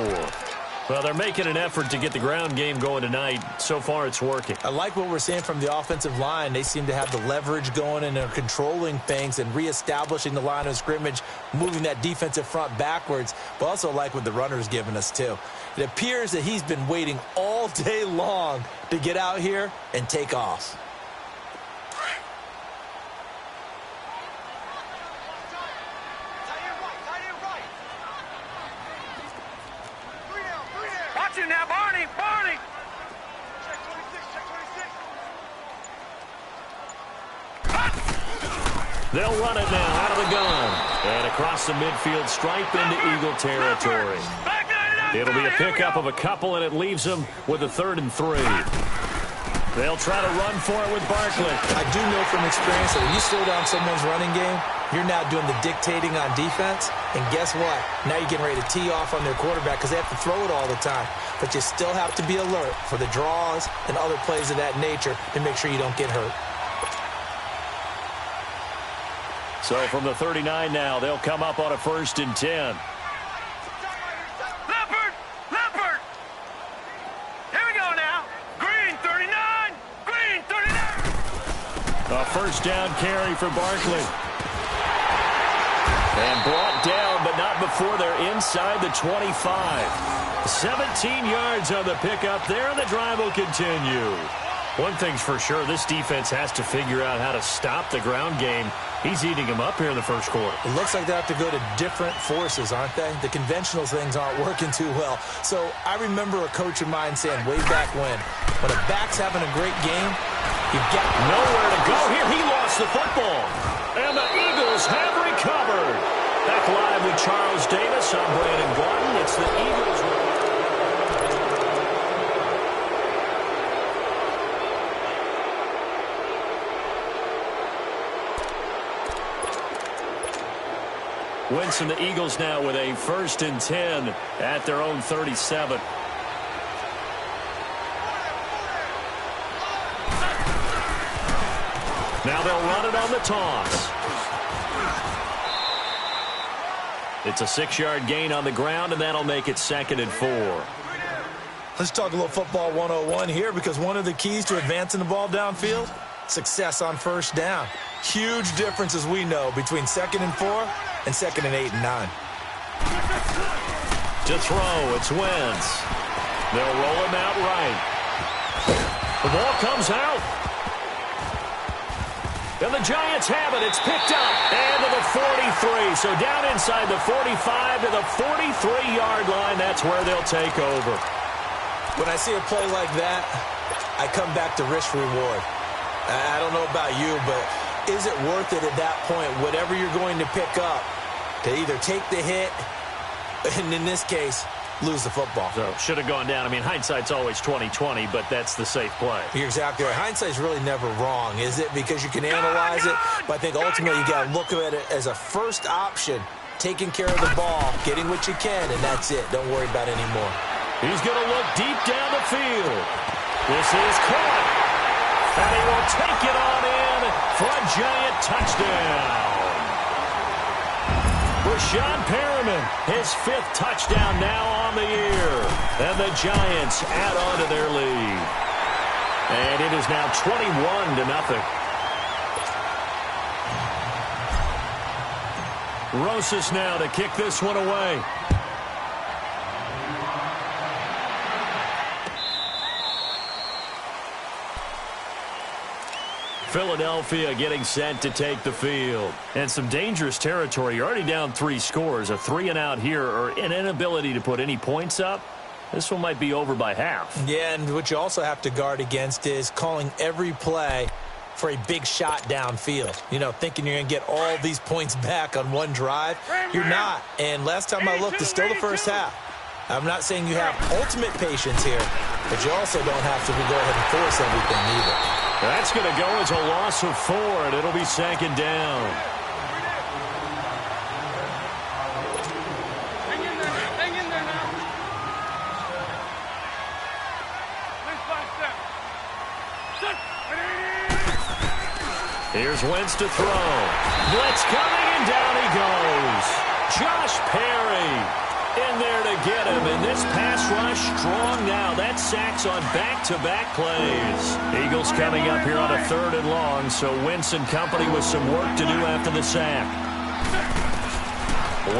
Well, they're making an effort to get the ground game going tonight. So far, it's working. I like what we're seeing from the offensive line. They seem to have the leverage going and they're controlling things and reestablishing the line of scrimmage, moving that defensive front backwards. But also like what the runner's giving us, too. It appears that he's been waiting all day long to get out here and take off. Watch it now, Barney. Check 26. They'll run it now out of the gun. And across the midfield stripe into Eagle territory. It'll be a pickup of a couple, and it leaves them with a 3rd and 3. They'll try to run for it with Barkley. I do know from experience that when you slow down someone's running game, you're now doing the dictating on defense. And guess what? Now you're getting ready to tee off on their quarterback because they have to throw it all the time. But you still have to be alert for the draws and other plays of that nature to make sure you don't get hurt. So from the 39 now, they'll come up on a 1st and 10. Leopard! Here we go now. Green, 39. A first down carry for Barkley. And brought down, but not before they're inside the 25. 17 yards on the pickup there, and the drive will continue. One thing's for sure, this defense has to figure out how to stop the ground game. He's eating them up here in the first quarter. It looks like they have to go to different forces, aren't they? The conventional things aren't working too well. So I remember a coach of mine saying way back when a back's having a great game, you've got nowhere to go. Here, he lost the football. And the Eagles have recovered. Back live with Charles Davis. I'm Brandon Gordon. It's the Eagles. Wentz and the Eagles now with a 1st and 10 at their own 37. Now they'll run it on the toss. It's a 6-yard gain on the ground, and that'll make it 2nd and 4. Let's talk a little football 101 here, because one of the keys to advancing the ball downfield, success on first down. Huge difference, as we know, between 2nd and 4 and 2nd and 8 and 9. To throw, it's Wentz. They'll roll him out right. The ball comes out. And the Giants have it. It's picked up. And to the 43. So down inside the 45 to the 43-yard line. That's where they'll take over. When I see a play like that, I come back to risk reward. I don't know about you, but is it worth it at that point, whatever you're going to pick up, to either take the hit, and in this case, lose the football? So should have gone down. I mean, hindsight's always 20/20, but that's the safe play. You're exactly right. Hindsight's really never wrong, is it? Because you can analyze it, but I think ultimately you got to look at it as a first option, taking care of the ball, getting what you can, and that's it. Don't worry about it anymore. He's going to look deep down the field. This is caught. And he will take it on in for a Giant touchdown. Rashawn Perriman, his 5th touchdown now on the year. And the Giants add on to their lead. And it is now 21-0. Rosas now to kick this one away. Philadelphia getting set to take the field. And some dangerous territory. You're already down 3 scores. A 3-and-out here, or an inability to put any points up. This one might be over by half. Yeah, and what you also have to guard against is calling every play for a big shot downfield. You know, thinking you're going to get all these points back on one drive. You're not. And last time I looked, it's still the first half. I'm not saying you have ultimate patience here, but you also don't have to go ahead and force everything either. That's going to go as a loss of 4, and it'll be 2nd down. Hang in there now. Nice 5 steps. Here's Wentz to throw. Blitz coming, and down he goes. Josh Perry in there to get him, and this pass rush strong now. That's sacks on back-to-back plays. Eagles coming up here on a 3rd and long, so Wentz and company with some work to do after the sack.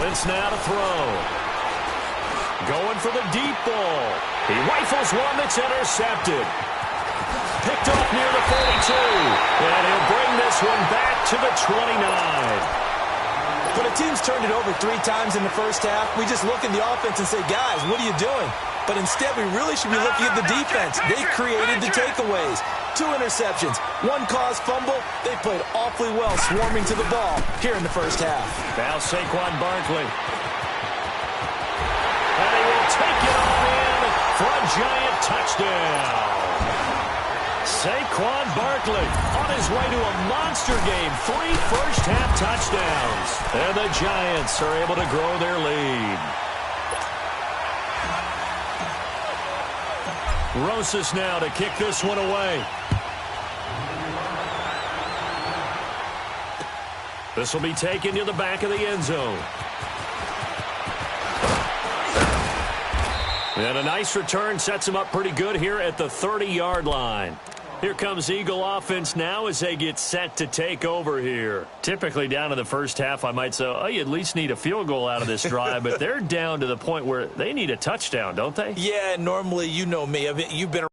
Wentz now to throw. Going for the deep ball. He rifles one that's intercepted. Picked off near the 42, and he'll bring this one back to the 29. When a team's turned it over 3 times in the first half, we just look at the offense and say, guys, what are you doing? But instead, we really should be looking at the defense. They created the takeaways. 2 interceptions, 1 caused fumble. They played awfully well swarming to the ball here in the first half. Now Saquon Barkley. And he will take it on in for a Giant touchdown. Saquon Barkley on his way to a monster game. 3 first-half touchdowns. And the Giants are able to grow their lead. Rosas now to kick this one away. This will be taken to the back of the end zone. And a nice return sets him up pretty good here at the 30-yard line. Here comes Eagle offense now as they get set to take over here. Typically down in the first half, I might say, oh, you at least need a field goal out of this drive, but they're down to the point where they need a touchdown, don't they? Yeah, normally, you know me. You've been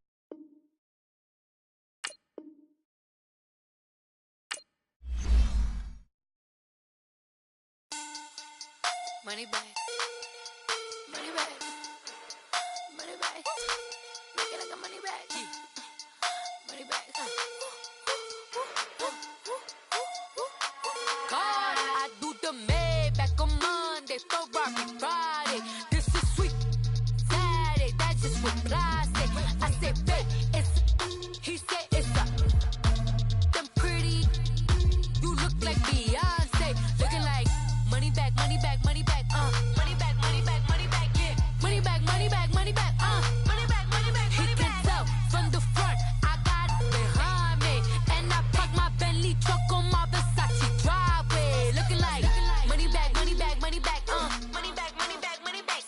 Money back. Money back. Money back. Make it like a money back. Money back. God, I do the Maybach on Monday, Ferrari Friday. This is sweet Saturday. That's just what I say. I say, babe, it's. He said it's a. Them pretty. You look like Beyonce. Looking like money back, money back, money back. Money back, money back, money back, yeah. Money back, money back, money back, money back, money back, money back. He can tell from the front, I got it behind me. And I park my Bentley truck on my Versace driveway. Looking like money back, money back, money back, money back, money back, money back.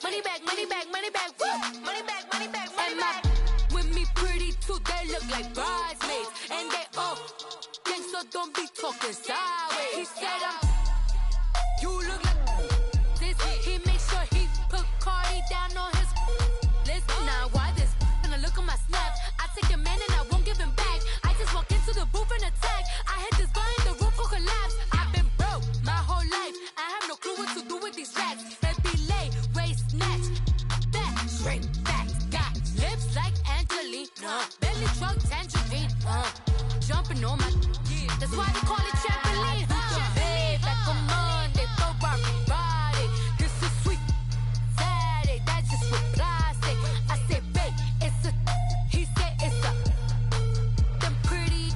Money back, money back, money back, woo. Money back, money back, money back. With me pretty too, they look like bridesmaids. And they all gang, so don't be talking sideways. He said you look like this. He makes sure he put Cardi down on his list. Now why this? When I look at my snap, I take a man and I won't give him back. I just walk into the booth and attack. I hit this guy in the roof will collapse. I've been broke my whole life. I have no clue what to do with these racks. Baby lay, waist snatch, back, straight back. Got lips like Angelina, belly truck tangerine. Jumping on my, that's why they call it trampoline. Back on Monday, Ferrari Friday. This is sweet Saturday. That's just what I say. I say, babe, it's a. He said it's a. Them pretty.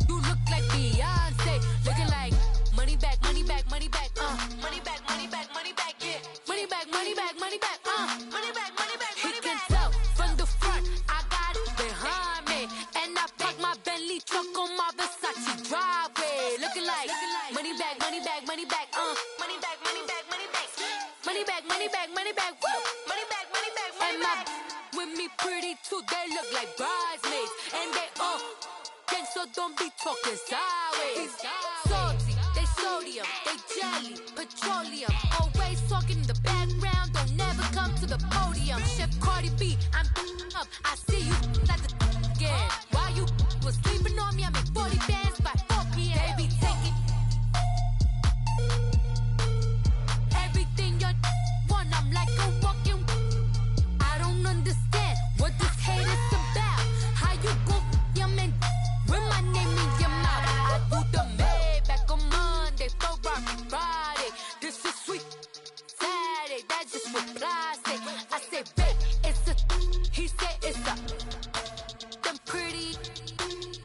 You look like Beyonce. Looking like money back, money back, money back. Money back, money back, money back. Yeah. Money back, money back, money back. Money back, money back, money back. He can tell from the front, I got it behind me, and I park my Bentley truck on my Versace driveway. Looking like money back, money back, money back. Money back, money back, money back. Money back, money back, money back. Woo. Money back, money back, money back. With me pretty too, they look like bridesmaids, and they all gang, so don't be talking sideways. Salty, they sodium, they jelly, petroleum. Always talking in the background, don't never come to the podium. Chef Cardi B, I'm up. I see you like the again. While you was sleeping on me, I make 40 bands by 4 p.m. Baby, take it. Everything you want, I'm like a walking. I don't understand what this hate is about. How you go, your man, with my name in your mouth. I do the Maybach on Monday, Ferrari Friday. This is sweet Saturday, that's just what I say. I say, babe, it's a. He said it's a. Them pretty.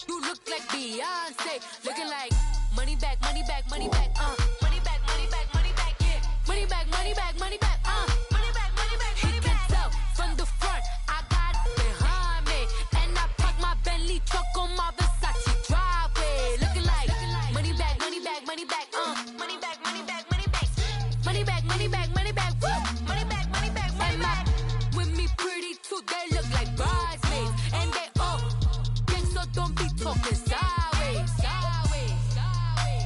You look like Beyonce. Looking like money back, money back, money back. Money back, money back, money back. Yeah. Money back, money back, money back. Money back, money back, money back. He can tell from the front, I got it behind me, and I park my Bentley truck on my Versace driveway. Looking like money back, money back, money back. Money back, money back, money back. Money back, money back, money back. Woo. Money back, money back, money back. With me pretty too, they look like bridesmaids, and they all gang, so don't be talking sideways. Sideways, sideways.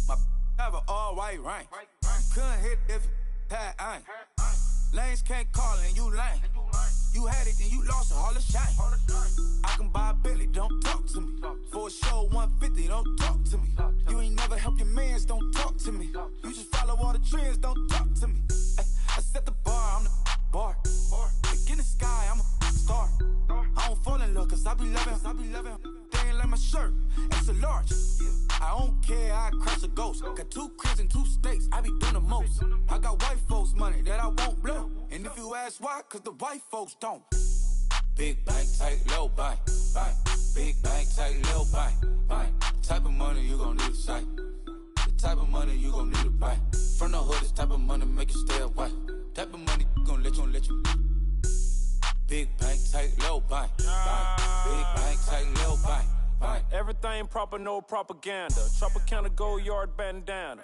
My have an all-white ring. Couldn't hit if it had ain't. Lanes can't call and you lame. You had it and you lost all the shine. I can buy a Billy, don't talk to me. For a show 150, don't talk to me. You ain't never help your mans, don't talk to me. You just follow all the trends, don't talk to me. I set the bar, I'm the bar. Look in the sky, I'm a star. I don't fall in love, cause I be loving. They ain't like my shirt, it's a large. I don't care, I crush a ghost. Got 2 cribs in 2 states, I be doing the most. I got white folks money that I won't blow. And if you ask why, cause the white folks don't. Big bank, tight, low bank, bank. Big bank, tight, low bank, bank. The type of money you gon' need a sight. The type of money you gon' need a buy. From the hood, this type of money make you stay away. Type of money gon' let you Big bank, tight, little bank. Big bank, tight, little bank. Everything proper, no propaganda. Tropicana gold yard bandana.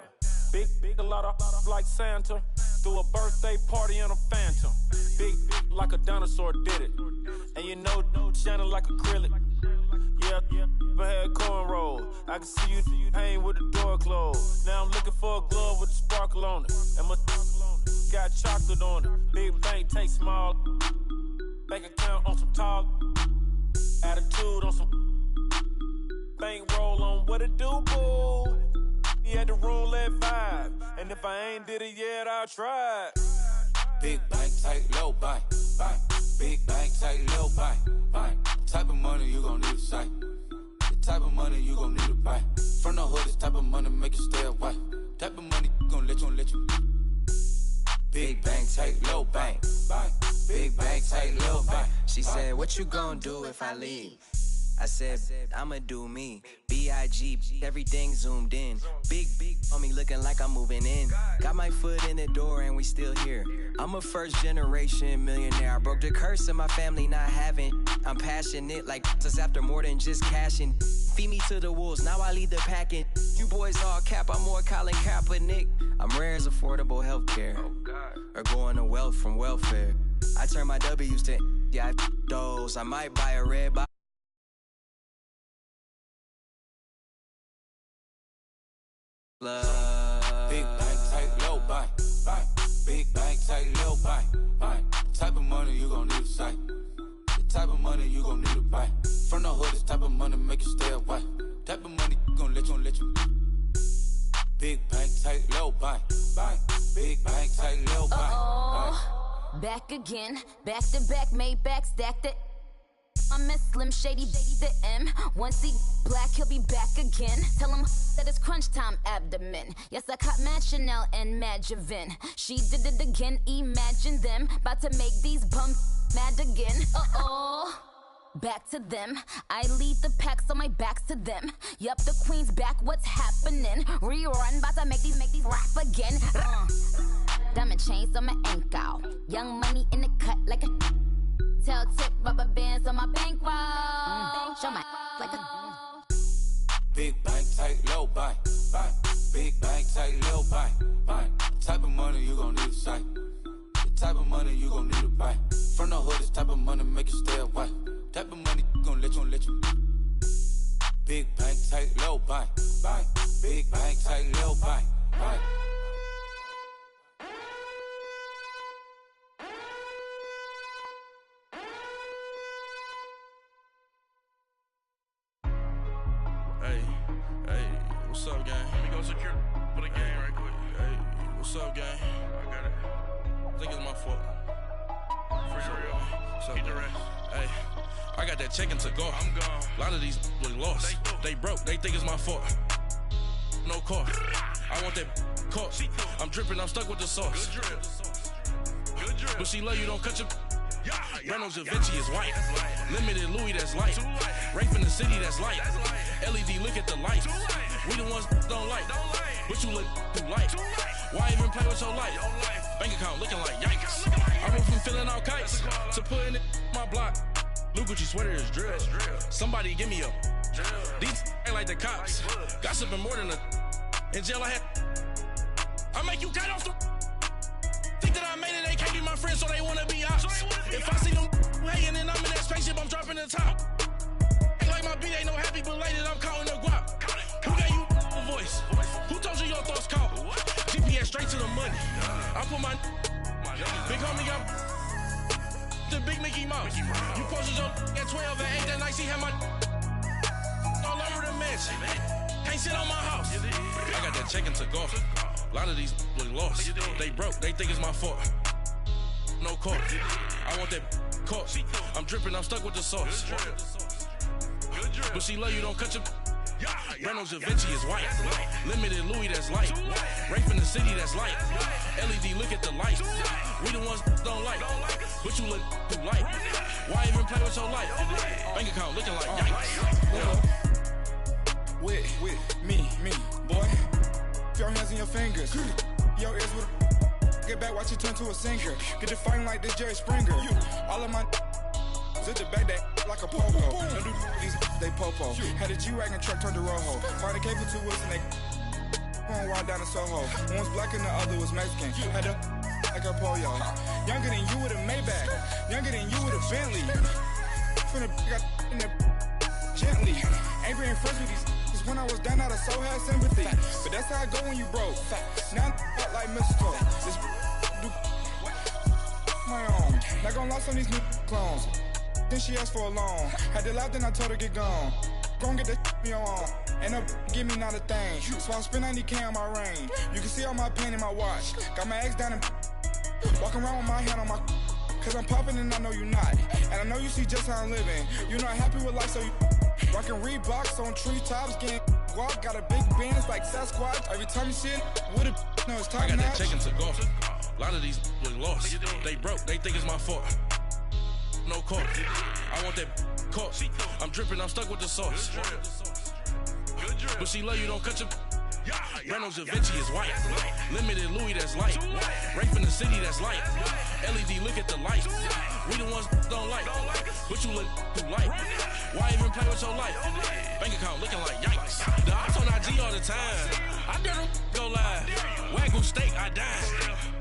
Big, a lot of like Santa. Threw a birthday party in a phantom. Big like a dinosaur did it. And you know, shining like acrylic. Yeah, I had cornrow. I can see you hang with the door closed. Now I'm looking for a glove with a sparkle on it. And my got chocolate on it. Big bank, take small. Bank account on some talk. Attitude on some. Bank roll on what it do, boo. He had the roulette vibe. And if I ain't did it yet, I'll try. Big bank, tight, low bank. Big bank, tight, low bank. Type of money you gon' need to sight. The type of money you gon' need to buy. From the hood, this type of money make you stay away. Type of money gon' let you. Big bank, tight, low bank. Big bank, tight, low bank. She said, what you gon' do if I leave? I said, I'ma do me. B.I.G. Everything zoomed in. Big on me looking like I'm moving in. Got my foot in the door and we still here. I'm a first generation millionaire. I broke the curse of my family not having. I'm passionate like us after more than just cashing. Feed me to the wolves, now I lead the packing. You boys all cap, I'm more Colin Kaepernick. I'm rare as affordable healthcare. Or going to wealth from welfare. I turn my W's to yeah, those. I might buy a red box. Big bank, tight, low bank. Big bank, tight, low bank. Type of money you gon' need to sight. The type of money you gon' need to buy. From the hood, this type of money make you stay away. Type of money gon' let you. Big bank, tight, low bank. Big bank, tight, low bank. Back again, back to back, made back, stacked it. I'm a Slim Shady, the M. Once he black, he'll be back again. Tell him that it's crunch time abdomen. Yes, I caught Mad Chanel and Mad Javin. She did it again, imagine them. About to make these bums mad again. Back to them. I lead the pack, so my back's to them. Yup, the queen's back, what's happening? Rerun, about to make these rap again. Diamond chains on my ankle. Young money in the cut like a tail tip, rubber bands on my bankroll. Show my like a big bank, tight, low bank. Big bank, tight, low bank. Type of money you gon' need to sight. The type of money you gon' need to buy. From the hood, this type of money make you stay away. Type of money gon' let you. Big bank, tight, low bank. Big bank, tight, low bank. Hey, what's up, gang? Let me go secure for the game right quick. Hey, what's up, gang? I got it. I think it's my fault. For real. Keep the rest. Hey, I got that chicken to go. I'm gone. A lot of these was lost. They broke. They think it's my fault. No car. I want that caught. I'm dripping. I'm stuck with the sauce. Good drip. But she love you. Don't cut your. Reynolds Da Vinci is white. Limited Louis, that's light. Rape in the city, that's light. LED, look at the lights. We the ones don't like. But you look too light. Why even play with your life? Bank account looking like yikes. I went from filling out kites to putting it in my block. Blue Gucci sweater is drill. Somebody give me a. These ain't like the cops. Gossiping more than a. In jail I had. I make you cut off the. Think that I made it, they can't be my friends, so they wanna be ops. If I see them hating and I'm in that spaceship, I'm dropping the top. Ain't like my beat ain't no happy, but later I'm calling the guap. Who gave you a voice? Who told you your thoughts count? GPS straight to the money. I put my big homie got the big Mickey Mouse. You posted your at 12 and 8 that night, she had my all over the mansion. Can't sit on my house. I got that chicken to go. A lot of these was lost. They broke. They think it's my fault. No car. I want that caught. I'm dripping. I'm stuck with the sauce. But she love you. Don't cut your. Reynolds Da Vinci is white. Limited Louis, that's light. Rape in the city, that's light. LED, look at the lights. We the ones don't like. But you look too light. Why even play with your life? Bank account looking like yikes. With me, boy. Your hands and your fingers. Your ears with a. Get back, watch you turn to a singer. Get to fighting like this Jerry Springer. All of my Zip the back that like a popo. Don't do these they popo. Had a G-Wagon truck turned to Rojo. Martin came for 2 wheels and they on wild down in Soho. One was black and the other was Mexican. Had a like a pollo. Younger than you with a Maybach. Younger than you with a Bentley. From the got in the gently. Ain't been friends with these when I was down out of so had sympathy. But that's how I go when you broke. Now I'm like mistletoe. This do my own. Not gonna lost on these new clones. Then she asked for a loan. Had to laugh, then I told her get gone. Gon' get that me on. And up, give me not a thing. So I spend 90K on my ring. You can see all my pain in my watch. Got my ex down and walking around with my hand on my. Cause I'm popping and I know you not. And I know you see just how I'm living. You're not happy with life, so you rockin' Reeboks on treetops, getting walk. Got a big band, it's like Sasquatch. Every time you see it, with it, no, it's top I got notch. that chicken to go. A lot of these was lost. They broke, they think it's my fault. No court. I want that court. I'm dripping, I'm stuck with the sauce. But she love you, don't cut your. Reynolds Da Vinci is white. Limited Louis, that's light. Rape in the city, that's light. LED, look at the lights. We the ones don't like. But you look too light. Why even play with your life? Bank account looking like yikes. The ops on IG all the time. I dare them go live. Wagyu steak, I died.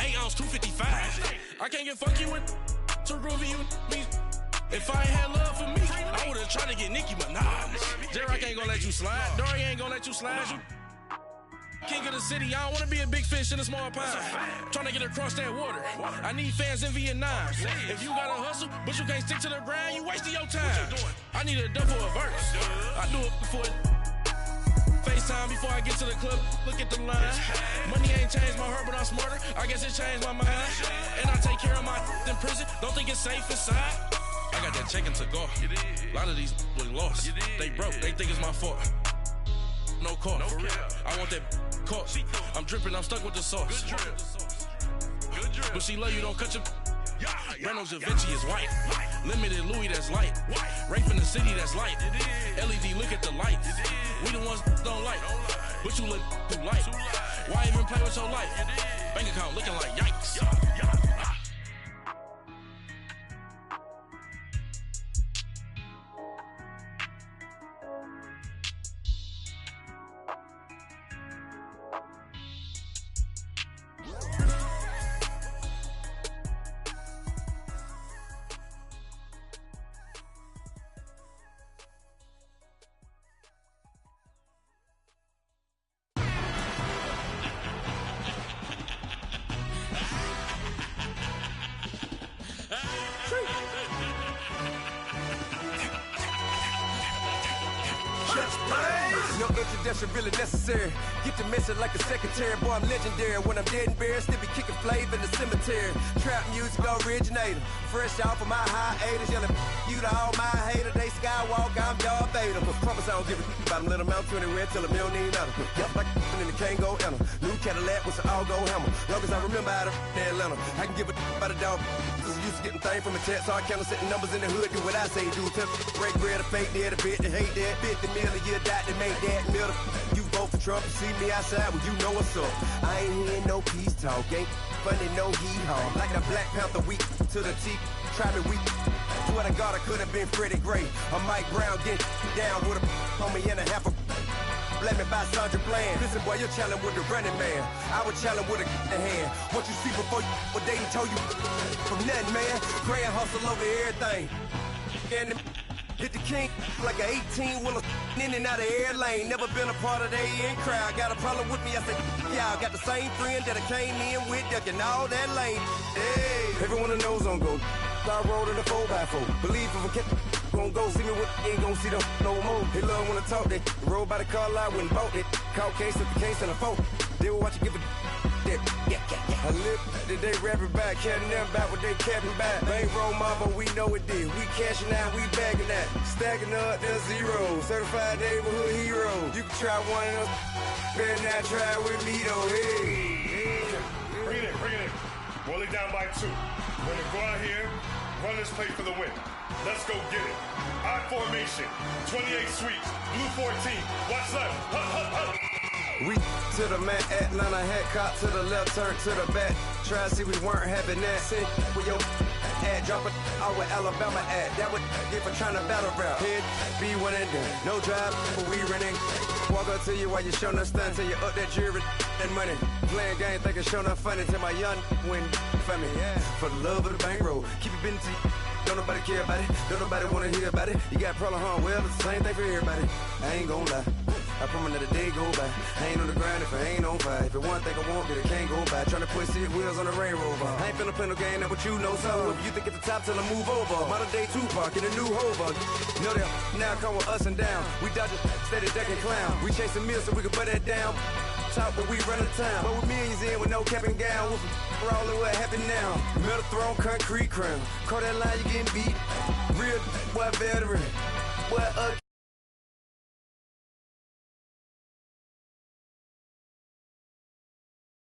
8 ounce, 255. I can't get funky with too groovy you me. If I ain't had love for me, I would've tried to get Nicki Minaj. Derek ain't gonna let you slide. Dory ain't gonna let you slide. You king of the city, I don't wanna be a big fish in a small pond. Trying to get across that water. I need fans in Vietnam. If you gotta hustle, but you can't stick to the grind, you wasting your time. I need a dub for a verse. I do it before FaceTime before I get to the club. Look at the line. Money ain't changed my heart, but I'm smarter. I guess it changed my mind. And I take care of my in prison. Don't think it's safe inside. I got that chicken to go. A lot of these was lost. They broke, they think it's my fault. No court. I want that court. I'm dripping, I'm stuck with the sauce. But she love you, don't cut your. Reynolds Da Vinci is white. Limited Louis, that's light. Rape in the city, that's light. LED, look at the lights. We the ones don't like. But you look too light. Why even play with your life? Bank account looking like yikes. No introduction really necessary. Get the message like a secretary. Boy, I'm legendary. When I'm dead and buried, still be kicking flavor in the cemetery. Trap music originator. Fresh off of my hiatus. Yelling you to all my haters. They skywalk, I'm Darth Vader. But promise I don't give a about them. Let them out anywhere till them don't need nothing. Yep, like and the can't go enter. New Cadillac with an all-go hammer. Long as I remember how to Atlanta. I can give a about a dog. Used to getting things from a text, so I count setting numbers in the hood. Do what I say, do. Tell break bread or fake dead, a bit to hate that. 50 million, you die to make that middle. You vote for Trump, you see me outside, well, you know what's up. I ain't hearing no peace talk, ain't funny, no hee-haw. Like the Black Panther weak to the teeth, try me weak. Swear to God, I could have been Freddie Gray. Or Mike Brown getting down with a on me and a half a. Let me buy Sandra Bland. Listen, boy, you're challenging with the running man. I would challenge with a hand. What you see before you, what they told you from nothing, man. Grand hustle over everything. And hit the king like an 18-wheeler in and out of air lane. Never been a part of the in crowd. Got a problem with me, I said, y'all got the same friend that I came in with, ducking all that lane. Hey, everyone that knows on go. I rolled in a 4x4. Believe if I kept gon' go see me with ain't gon' see them no more. They love when I talk, they roll by the car lot when bought it. Caught case of the case and a phone. They will watch you give a that. I live that they rapping back, carrying them back what they capping back. Bankroll mama, we know it did. We cashing out, we bagging that. Stacking up, there's zero. Certified neighborhood hero. You can try one of them, better not try with me though. Hey. Bring it in. Roll it down by 2. We're gonna go out here, run this play for the win. Let's go get it. I formation, 28 sweeps, blue 14. Watch left. Hup. We to the man, Atlanta hat caught to the left, turn to the back. Try to see we weren't having that. Sit with your ad, drop it out with Alabama at. That what get for trying to battle rap. Hit, be one and done. No drive, but we running. Walk up to you while you showing us stun. Till you up that jury and money. Playing game, thinking showing up funny. Till my young win for me. Yeah. For the love of the bankroll. Keep it busy. Don't nobody care about it. Don't nobody wanna hear about it. You got problem, huh? Well, it's the same thing for everybody. I ain't gon' lie. I promise that a day go by. I ain't on the grind if I ain't on fire. If it one thing I want, then it can't go by. Tryna put 6 wheels on the Range Rover. I ain't finna play no game, that what you know. So if you think it's the top, tell them move over. Modern day Tupac in a new Hova. Know that now come with us and down. We dodge a steady deck and clown. We chasing meals so we can put that down. Talk, but we run the town. But with millions in with no cap and gown. We're all in what happened now. Metal throne, concrete crown. Call that line, you getting beat. Real, what veteran. What